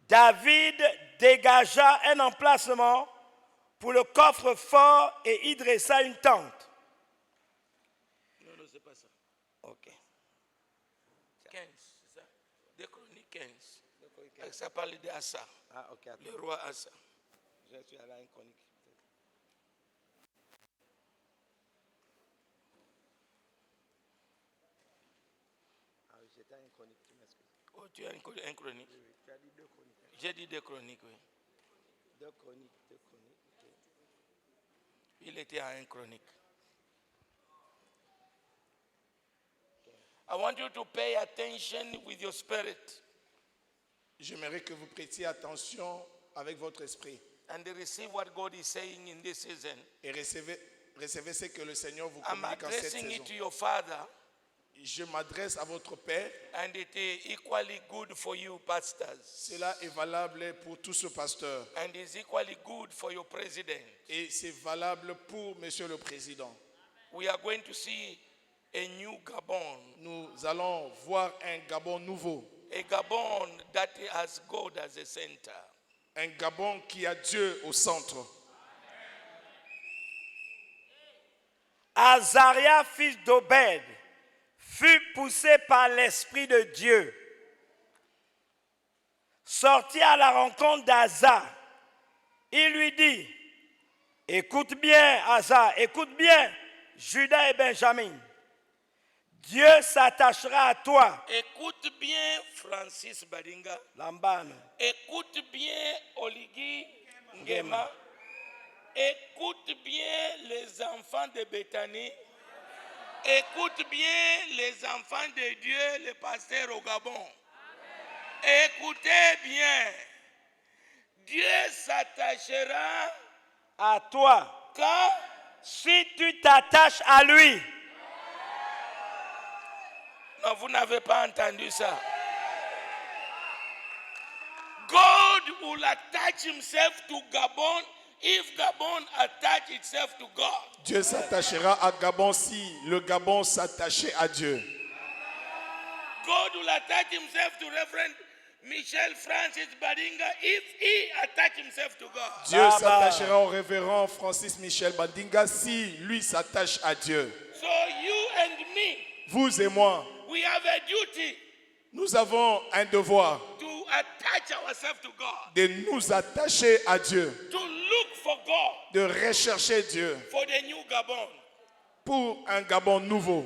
[SPEAKER 7] David dégagea un emplacement pour le coffre-fort et y dressa une tente.
[SPEAKER 3] Non, c'est pas ça.
[SPEAKER 7] Ok.
[SPEAKER 3] 15, c'est ça. 2 Chroniques 15. Ça parle d'Assa,
[SPEAKER 7] Ah, ok. Attends.
[SPEAKER 3] le roi Assa.
[SPEAKER 7] Je suis allé à une chronique. Ah, j'étais à une chronique, tu m'excuses.
[SPEAKER 3] Oh, tu as un chronique.
[SPEAKER 7] Oui, tu as dit 2 chroniques.
[SPEAKER 3] J'ai dit 2 Chroniques, oui.
[SPEAKER 7] 2 chroniques, 2 chroniques. Ok.
[SPEAKER 3] Il était à un chronique. I want you to pay attention with your spirit
[SPEAKER 4] J'aimerais que vous prêtiez attention avec votre esprit
[SPEAKER 3] and receive what God is saying in this season.
[SPEAKER 4] et recevez ce que le Seigneur vous
[SPEAKER 3] I'm
[SPEAKER 4] communique en cette
[SPEAKER 3] addressing
[SPEAKER 4] saison.
[SPEAKER 3] it to your father,
[SPEAKER 4] Je m'adresse à votre Père.
[SPEAKER 3] and it is equally good for you, pastors,
[SPEAKER 4] Cela est valable pour tout ce pasteur.
[SPEAKER 3] and is equally good for your president.
[SPEAKER 4] Et c'est valable pour Monsieur le Président.
[SPEAKER 3] We are going to see a new Gabon,
[SPEAKER 4] Nous allons voir un Gabon nouveau.
[SPEAKER 3] a Gabon that has God as a center.
[SPEAKER 4] Un Gabon qui a Dieu au centre.
[SPEAKER 7] Azaria, fils d'Obed, fut poussé par l'Esprit de Dieu. Sorti à la rencontre d'Asa, il lui dit, écoute bien, Asa, écoute bien, Judas et Benjamin, Dieu s'attachera à toi.
[SPEAKER 3] Écoute bien Francis Badinga.
[SPEAKER 7] Lambano.
[SPEAKER 3] Écoute bien Oligui Ngema. Écoute bien les enfants de Bethanie. Écoute bien les enfants de Dieu, les pasteurs au Gabon. Écoutez bien. Dieu s'attachera
[SPEAKER 7] À toi.
[SPEAKER 3] quand
[SPEAKER 7] Si tu t'attaches à lui.
[SPEAKER 3] Non, vous n'avez pas entendu ça. God will attach himself to Gabon if Gabon attach itself to God.
[SPEAKER 4] Dieu s'attachera à Gabon si le Gabon s'attachait à Dieu.
[SPEAKER 3] God will attach himself to Reverend Michel Francis Badinga if he attach himself to God.
[SPEAKER 4] Dieu s'attachera au révérend Francis Michel Badinga si lui s'attache à Dieu.
[SPEAKER 3] So you and me,
[SPEAKER 4] Vous et moi,
[SPEAKER 3] we have a duty
[SPEAKER 4] nous avons un devoir
[SPEAKER 3] to attach ourselves to God,
[SPEAKER 4] de nous attacher à Dieu,
[SPEAKER 3] to look for God
[SPEAKER 4] de rechercher Dieu
[SPEAKER 3] for the new Gabon.
[SPEAKER 4] pour un Gabon nouveau.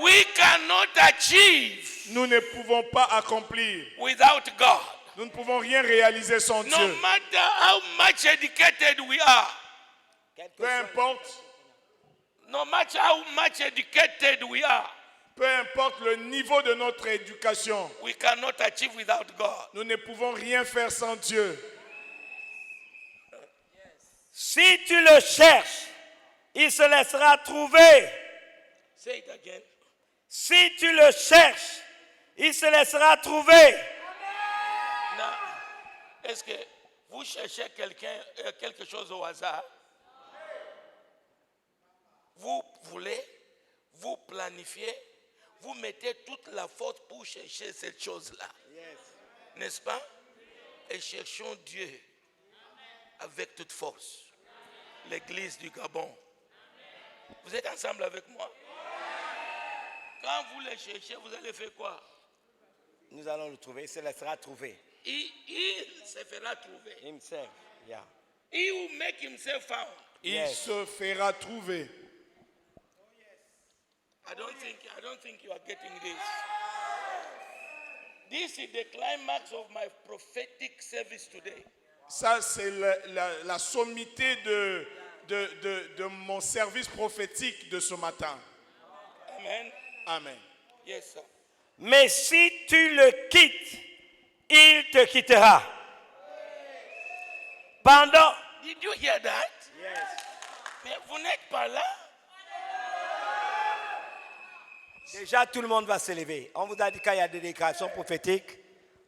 [SPEAKER 3] We cannot achieve
[SPEAKER 4] Nous ne pouvons pas accomplir,
[SPEAKER 3] without God.
[SPEAKER 4] nous ne pouvons rien réaliser sans
[SPEAKER 3] No
[SPEAKER 4] Dieu.
[SPEAKER 3] matter how much educated we are,
[SPEAKER 4] Peu importe,
[SPEAKER 3] no matter how much educated we are,
[SPEAKER 4] peu importe le niveau de notre éducation,
[SPEAKER 3] we cannot achieve without God.
[SPEAKER 4] nous ne pouvons rien faire sans Dieu.
[SPEAKER 7] Si tu le cherches, il se laissera trouver.
[SPEAKER 3] Say it again.
[SPEAKER 7] Si tu le cherches, il se laissera trouver.
[SPEAKER 3] Now, est-ce que vous cherchez quelque chose au hasard? Vous voulez, vous planifiez, vous mettez toute la force pour chercher cette chose-là. N'est-ce pas? Et cherchons Dieu avec toute force. L'église du Gabon. Vous êtes ensemble avec moi? Quand vous le cherchez, vous allez faire quoi?
[SPEAKER 7] Nous allons le trouver, il se laissera trouver.
[SPEAKER 3] Il se fera trouver.
[SPEAKER 7] Himself. Yeah.
[SPEAKER 3] He will make himself found.
[SPEAKER 4] Il
[SPEAKER 7] Yes.
[SPEAKER 4] se fera trouver.
[SPEAKER 3] I don't think you are getting this. This is the climax of my prophetic service today.
[SPEAKER 4] Ça, c'est la sommité de mon service prophétique de ce matin.
[SPEAKER 3] Amen.
[SPEAKER 4] Amen.
[SPEAKER 3] Yes, sir.
[SPEAKER 7] Mais si tu le quittes, il te quittera. Pendant.
[SPEAKER 3] Did you hear that?
[SPEAKER 7] Yes.
[SPEAKER 3] Mais vous n'êtes pas là.
[SPEAKER 7] Déjà, tout le monde va se lever. On vous a dit qu'il y a des déclarations prophétiques,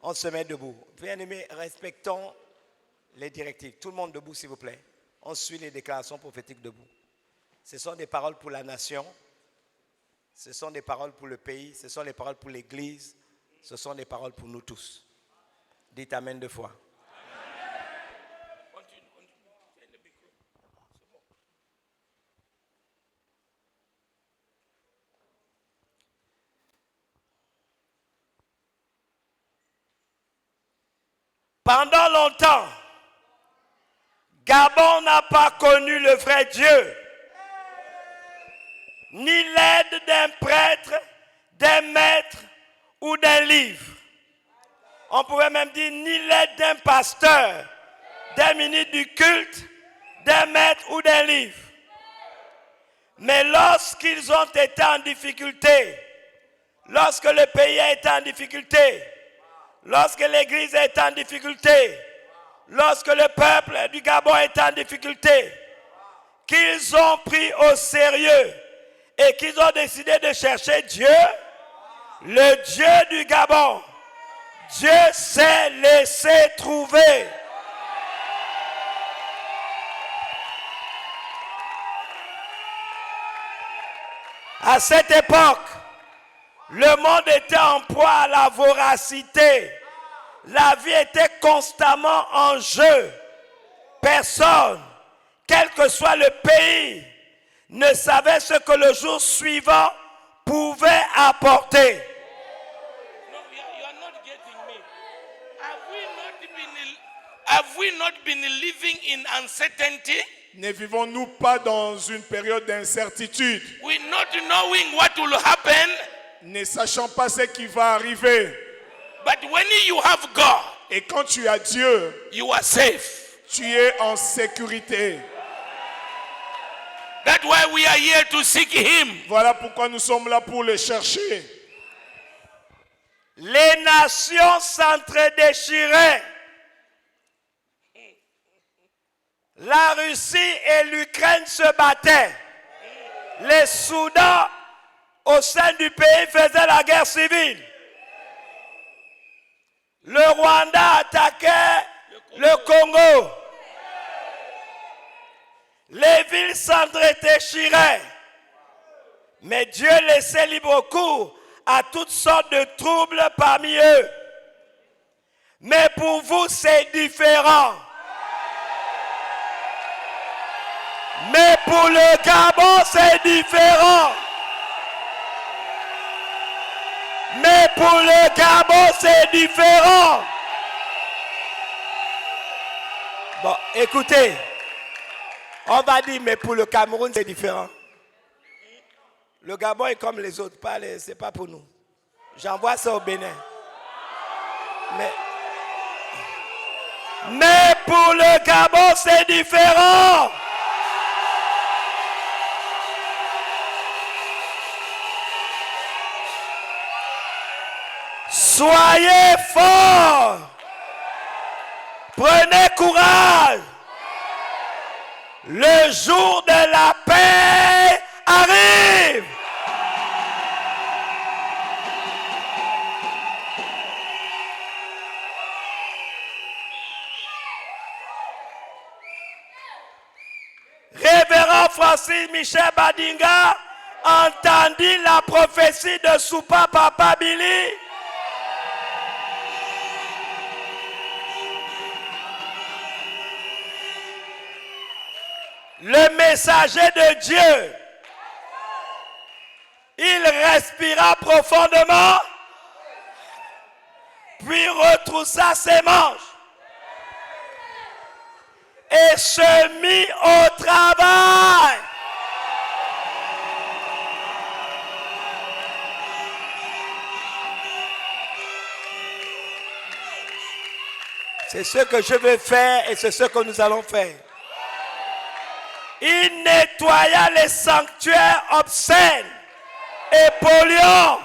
[SPEAKER 7] on se met debout. Bien-aimés, respectons les directives. Tout le monde debout, s'il vous plaît. On suit les déclarations prophétiques debout. Ce sont des paroles pour la nation. Ce sont des paroles pour le pays. Ce sont des paroles pour l'Église. Ce sont des paroles pour nous tous. Dites Amen 2 fois.
[SPEAKER 3] Continue. Tiens le micro. C'est bon.
[SPEAKER 7] Pendant longtemps, Gabon n'a pas connu le vrai Dieu, ni l'aide d'un prêtre, d'un maître ou d'un livre. On pourrait même dire ni l'aide d'un pasteur, d'un ministre du culte, d'un maître ou d'un livre. Mais lorsqu'ils ont été en difficulté, lorsque le pays a été en difficulté, lorsque l'Église est en difficulté, lorsque le peuple du Gabon est en difficulté, qu'ils ont pris au sérieux et qu'ils ont décidé de chercher Dieu, le Dieu du Gabon, Dieu s'est laissé trouver. À cette époque, le monde était en proie à la voracité. La vie était constamment en jeu. Personne, quel que soit le pays, ne savait ce que le jour suivant pouvait apporter.
[SPEAKER 3] No, you are not getting me. Have we not been living in uncertainty?
[SPEAKER 4] Ne vivons-nous pas dans une période d'incertitude,
[SPEAKER 3] We not knowing what will happen,
[SPEAKER 4] ne sachant pas ce qui va arriver?
[SPEAKER 3] but when you have God,
[SPEAKER 4] Et quand tu as Dieu,
[SPEAKER 3] you are safe.
[SPEAKER 4] tu es en sécurité.
[SPEAKER 3] That's why we are here to seek Him.
[SPEAKER 4] Voilà pourquoi nous sommes là pour le chercher.
[SPEAKER 7] Les nations s'entre-déchiraient. La Russie et l'Ukraine se battaient. Les Soudans au sein du pays faisaient la guerre civile. Le Rwanda attaquait le Congo. Les villes s'entre-déchiraient. Mais Dieu laissait libre cours à toutes sortes de troubles parmi eux. Mais pour vous, c'est différent. Mais pour le Gabon, c'est différent. Mais pour le Gabon, c'est différent. Bon, écoutez. On va dire, mais pour le Cameroun, c'est différent. Le Gabon est comme les autres, c'est pas pour nous. J'envoie ça au Bénin. Mais pour le Gabon, c'est différent. Soyez forts. Prenez courage. Le jour de la paix arrive. Révérend Francis Michel Badinga entendit la prophétie de Soupa Papa Billy. Le messager de Dieu, il respira profondément, puis retroussa ses manches et se mit au travail. C'est ce que je vais faire et c'est ce que nous allons faire. Il nettoya les sanctuaires obscènes et polluants.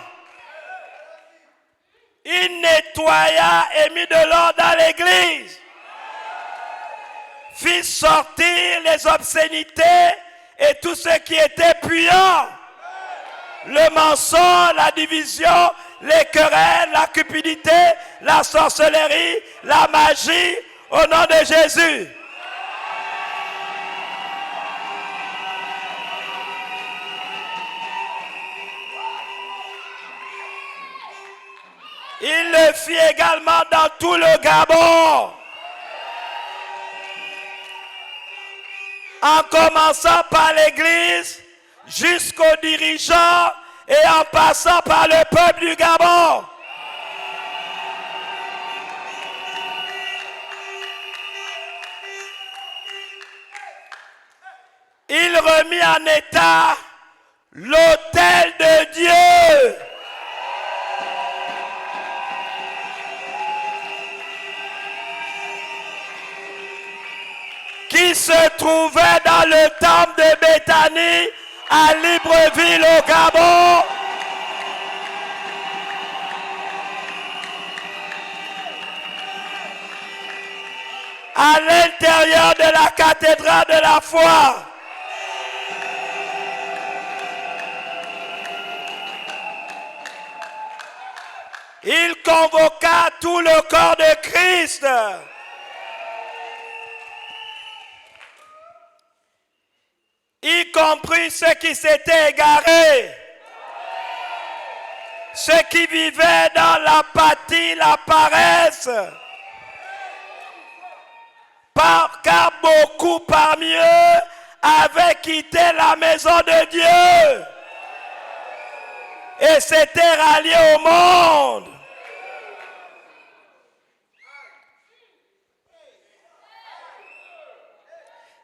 [SPEAKER 7] Il nettoya et mit de l'ordre dans l'église. Fit sortir les obscénités et tout ce qui était puant. Le mensonge, la division, les querelles, la cupidité, la sorcellerie, la magie, au nom de Jésus. Il le fit également dans tout le Gabon. En commençant par l'Église, jusqu'aux dirigeants et en passant par le peuple du Gabon. Il remit en état l'autel de Dieu. Qui se trouvait dans le temple de Béthanie à Libreville au Gabon. À l'intérieur de la cathédrale de la foi. Il convoqua tout le corps de Christ. Y compris ceux qui s'étaient égarés, ceux qui vivaient dans l'apathie, la paresse, car beaucoup parmi eux avaient quitté la maison de Dieu et s'étaient ralliés au monde.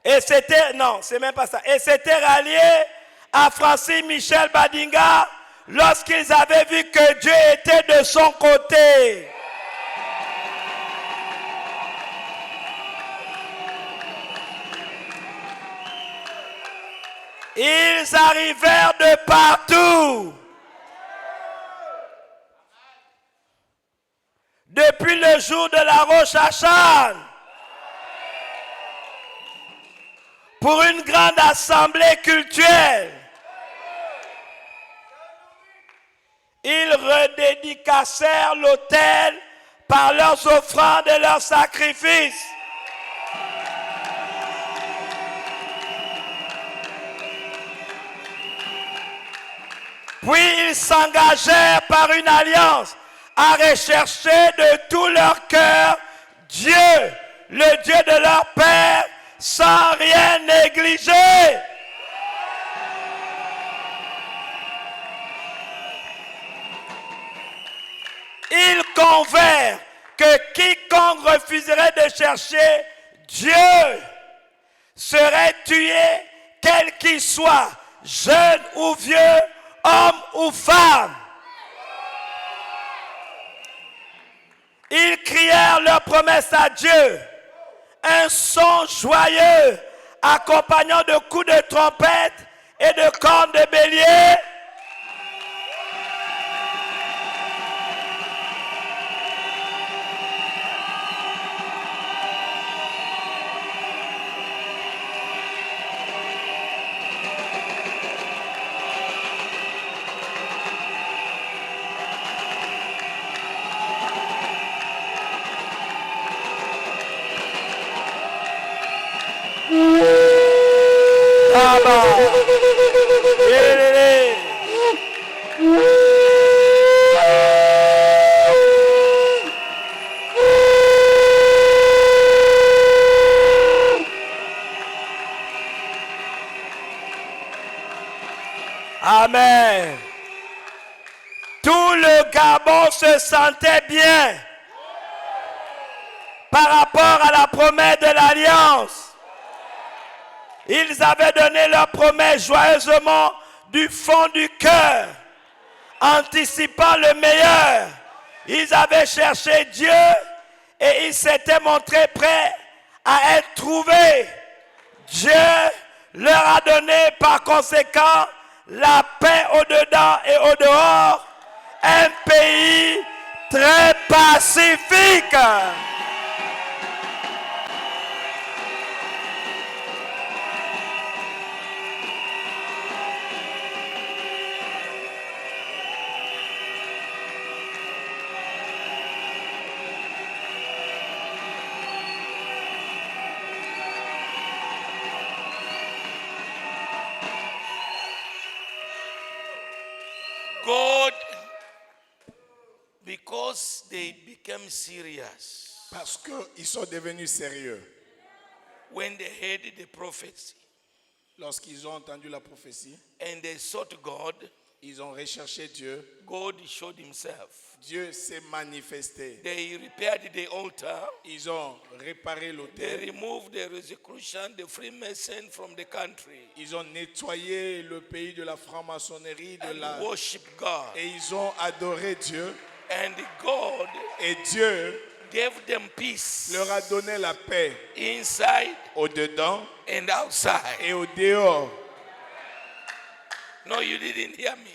[SPEAKER 7] Et c'était, non, c'est même pas ça. Et c'était rallié à Francis Michel Badinga lorsqu'ils avaient vu que Dieu était de son côté. Ils arrivèrent de partout. Depuis le jour de la Rosh Hashanah, pour une grande assemblée cultuelle, ils redédicacèrent l'autel par leurs offrandes et leurs sacrifices. Puis ils s'engagèrent par une alliance à rechercher de tout leur cœur Dieu, le Dieu de leur Père, sans rien négliger. Ils convinrent que quiconque refuserait de chercher Dieu serait tué, quel qu'il soit, jeune ou vieux, homme ou femme. Ils crièrent leur promesse à Dieu, un son joyeux, accompagnant de coups de trompette et de cornes de bélier. Amen. Tout le Gabon se sentait bien par rapport à la promesse de l'Alliance. Ils avaient donné leur promesse joyeusement du fond du cœur, anticipant le meilleur. Ils avaient cherché Dieu et ils s'étaient montrés prêts à être trouvés. Dieu leur a donné par conséquent la paix au-dedans et au-dehors, un pays très pacifique.
[SPEAKER 3] God, because they became serious
[SPEAKER 4] Parce qu'ils sont devenus sérieux.
[SPEAKER 3] when they heard the prophecy
[SPEAKER 4] Lorsqu'ils ont entendu la prophétie,
[SPEAKER 3] and they sought God,
[SPEAKER 4] ils ont recherché Dieu.
[SPEAKER 3] God showed himself.
[SPEAKER 4] Dieu s'est manifesté.
[SPEAKER 3] They repaired the altar.
[SPEAKER 4] Ils ont réparé
[SPEAKER 3] They
[SPEAKER 4] l'autel.
[SPEAKER 3] removed the Rosicrucian, the Freemason from the country
[SPEAKER 4] Ils ont nettoyé le pays de la franc-maçonnerie,
[SPEAKER 3] and worship God.
[SPEAKER 4] et ils ont adoré Dieu.
[SPEAKER 3] And God
[SPEAKER 4] Et Dieu
[SPEAKER 3] gave them peace
[SPEAKER 4] leur a donné la paix
[SPEAKER 3] inside
[SPEAKER 4] au-dedans
[SPEAKER 3] and outside.
[SPEAKER 4] et au-dehors.
[SPEAKER 3] No, you didn't hear me.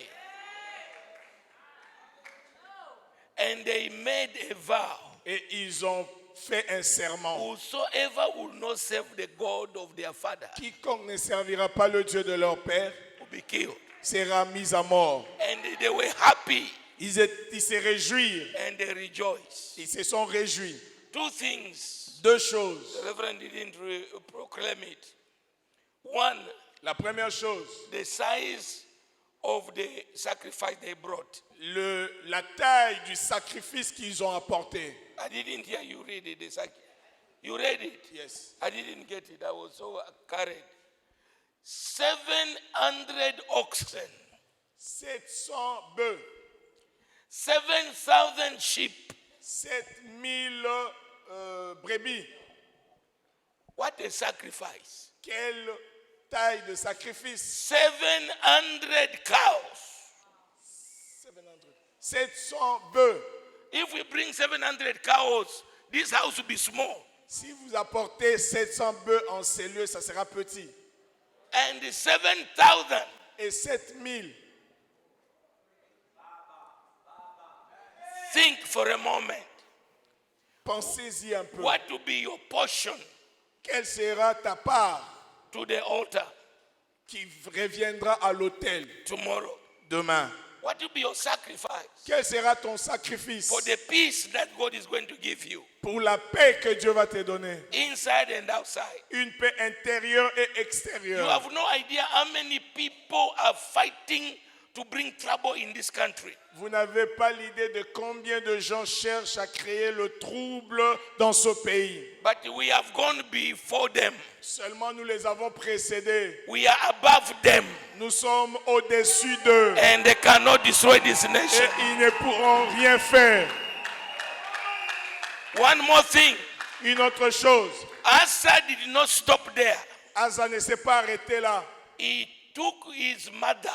[SPEAKER 3] And they made a vow.
[SPEAKER 4] Et ils ont fait un serment.
[SPEAKER 3] Whosoever will not serve the God of their father
[SPEAKER 4] Quiconque ne servira pas le Dieu de leur père
[SPEAKER 3] will be killed.
[SPEAKER 4] sera mis à mort.
[SPEAKER 3] And they were happy
[SPEAKER 4] Ils se réjouirent.
[SPEAKER 3] and they rejoiced.
[SPEAKER 4] Ils se sont réjouis.
[SPEAKER 3] Two things.
[SPEAKER 4] Deux choses.
[SPEAKER 3] The Reverend didn't proclaim it. One,
[SPEAKER 4] La première chose,
[SPEAKER 3] the size of the sacrifice they brought.
[SPEAKER 4] la taille du sacrifice qu'ils ont apporté.
[SPEAKER 3] I didn't hear you read it. You read it?
[SPEAKER 4] Yes.
[SPEAKER 3] I didn't get it. I was so carried. 700 oxen,
[SPEAKER 4] 700 bœufs,
[SPEAKER 3] 7,000 sheep,
[SPEAKER 4] 7000 brebis,
[SPEAKER 3] What a sacrifice.
[SPEAKER 4] Quelle taille de sacrifice.
[SPEAKER 3] 700 cows.
[SPEAKER 4] 700 bœufs.
[SPEAKER 3] If we bring 700 cows, this house will be small.
[SPEAKER 4] Si vous apportez 700 bœufs en ces lieux, ça sera petit.
[SPEAKER 3] And 7,000.
[SPEAKER 4] Et 7000.
[SPEAKER 3] Think for a moment.
[SPEAKER 4] Pensez-y un peu.
[SPEAKER 3] What will be your portion
[SPEAKER 4] Quelle sera ta part
[SPEAKER 3] to the altar
[SPEAKER 4] qui reviendra à l'autel
[SPEAKER 3] tomorrow?
[SPEAKER 4] demain?
[SPEAKER 3] What will be your sacrifice
[SPEAKER 4] Quel sera ton sacrifice
[SPEAKER 3] for the peace that God is going to give you
[SPEAKER 4] pour la paix que Dieu va te donner?
[SPEAKER 3] inside and outside?
[SPEAKER 4] Une paix intérieure et
[SPEAKER 3] You
[SPEAKER 4] extérieure.
[SPEAKER 3] have no idea how many people are fighting to bring trouble in this country.
[SPEAKER 4] Vous n'avez pas l'idée de combien de gens cherchent à créer le trouble dans ce pays.
[SPEAKER 3] But we have gone before them.
[SPEAKER 4] Seulement nous les avons précédés.
[SPEAKER 3] We are above them.
[SPEAKER 4] Nous sommes au-dessus d'eux.
[SPEAKER 3] And they cannot destroy this
[SPEAKER 4] Et
[SPEAKER 3] nation.
[SPEAKER 4] ils ne pourront rien faire.
[SPEAKER 3] One more thing.
[SPEAKER 4] Une autre chose.
[SPEAKER 3] Asa did not stop there.
[SPEAKER 4] Asa ne s'est pas arrêté là.
[SPEAKER 3] He took his mother,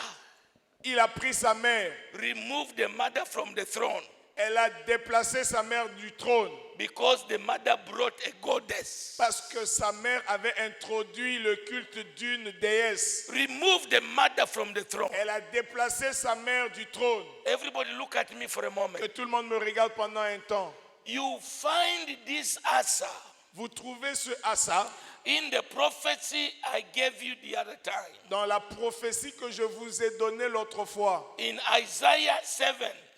[SPEAKER 4] Il a pris sa mère.
[SPEAKER 3] removed the mother from the throne
[SPEAKER 4] Elle a déplacé sa mère du trône.
[SPEAKER 3] because the mother brought a goddess.
[SPEAKER 4] Parce que sa mère avait introduit le culte d'une déesse.
[SPEAKER 3] Remove the mother from the throne.
[SPEAKER 4] Elle a déplacé sa mère du trône.
[SPEAKER 3] Everybody look at me for a
[SPEAKER 4] Que
[SPEAKER 3] moment.
[SPEAKER 4] tout le monde me regarde pendant un temps.
[SPEAKER 3] You find this Asa
[SPEAKER 4] Vous trouvez ce Asa
[SPEAKER 3] in the prophecy I gave you the other time.
[SPEAKER 4] dans la prophétie que je vous ai donnée l'autre fois.
[SPEAKER 3] In Isaiah 7,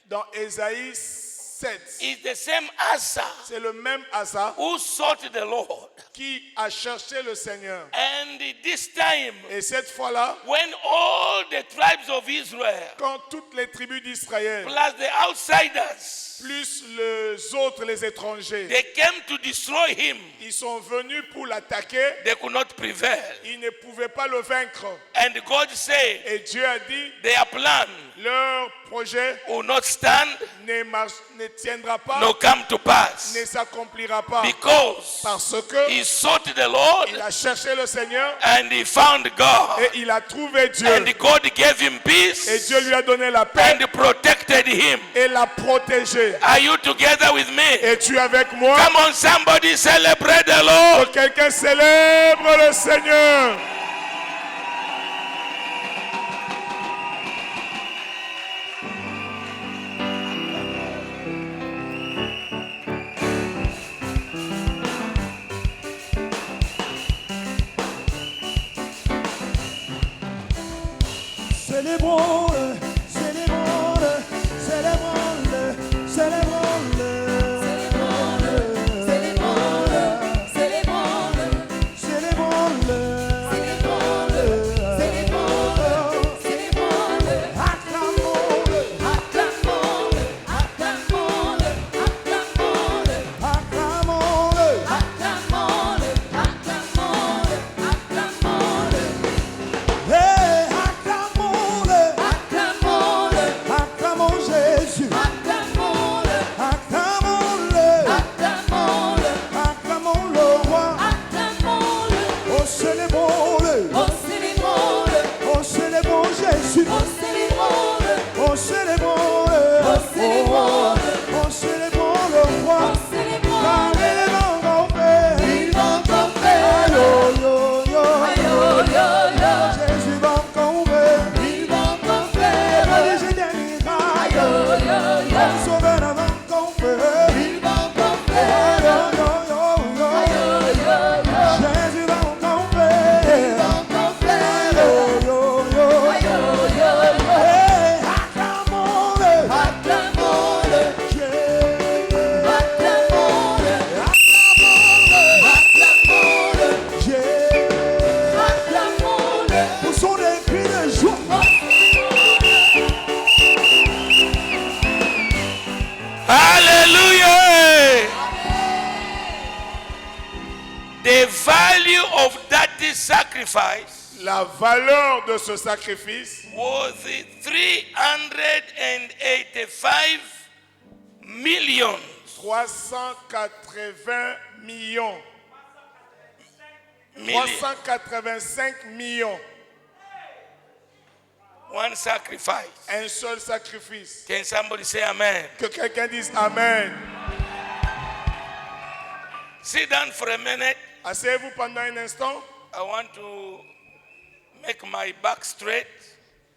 [SPEAKER 4] Dans Ésaïe 7.
[SPEAKER 3] it's the same Asa
[SPEAKER 4] C'est le même Asa
[SPEAKER 3] who sought the Lord.
[SPEAKER 4] qui a cherché le Seigneur.
[SPEAKER 3] And this time,
[SPEAKER 4] Et cette fois-là,
[SPEAKER 3] when all the tribes of Israel,
[SPEAKER 4] quand toutes les tribus d'Israël,
[SPEAKER 3] plus the outsiders,
[SPEAKER 4] plus les autres, les étrangers,
[SPEAKER 3] they came to destroy him,
[SPEAKER 4] ils sont venus pour l'attaquer,
[SPEAKER 3] they could not prevail.
[SPEAKER 4] ils ne pouvaient pas le vaincre.
[SPEAKER 3] And God said,
[SPEAKER 4] Et Dieu a dit,
[SPEAKER 3] their plan
[SPEAKER 4] leur projet
[SPEAKER 3] will not stand
[SPEAKER 4] ne tiendra pas,
[SPEAKER 3] nor come to pass.
[SPEAKER 4] ne s'accomplira pas.
[SPEAKER 3] Because
[SPEAKER 4] Parce que
[SPEAKER 3] he sought the Lord
[SPEAKER 4] il a cherché le Seigneur
[SPEAKER 3] and he found God.
[SPEAKER 4] et il a trouvé Dieu.
[SPEAKER 3] And God gave him
[SPEAKER 4] Et
[SPEAKER 3] peace
[SPEAKER 4] Dieu lui a donné la paix
[SPEAKER 3] and protected him.
[SPEAKER 4] et l'a protégé.
[SPEAKER 3] Are you together with me?
[SPEAKER 4] Es-tu avec moi?
[SPEAKER 3] Come on, somebody celebrate the Lord.
[SPEAKER 4] Que quelqu'un célèbre le Seigneur.
[SPEAKER 1] Célébrons-le, célébrons-le, célébrons-le, célébrons-le.
[SPEAKER 3] The value of that sacrifice
[SPEAKER 4] La valeur de ce sacrifice
[SPEAKER 3] was 385 million.
[SPEAKER 4] 380 millions. 385 millions.
[SPEAKER 3] One sacrifice.
[SPEAKER 4] Un seul sacrifice.
[SPEAKER 3] Can somebody say amen?
[SPEAKER 4] Que quelqu'un dise Amen.
[SPEAKER 3] Sit down for a minute.
[SPEAKER 4] Asseyez-vous pendant un instant.
[SPEAKER 3] I want to make my back straight.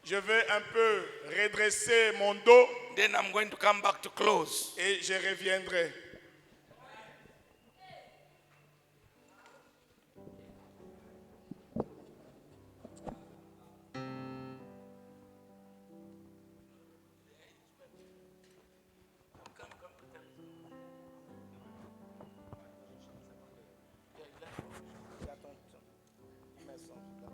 [SPEAKER 4] Je vais un peu redresser mon dos
[SPEAKER 3] Then I'm going to come back to close.
[SPEAKER 4] et je reviendrai.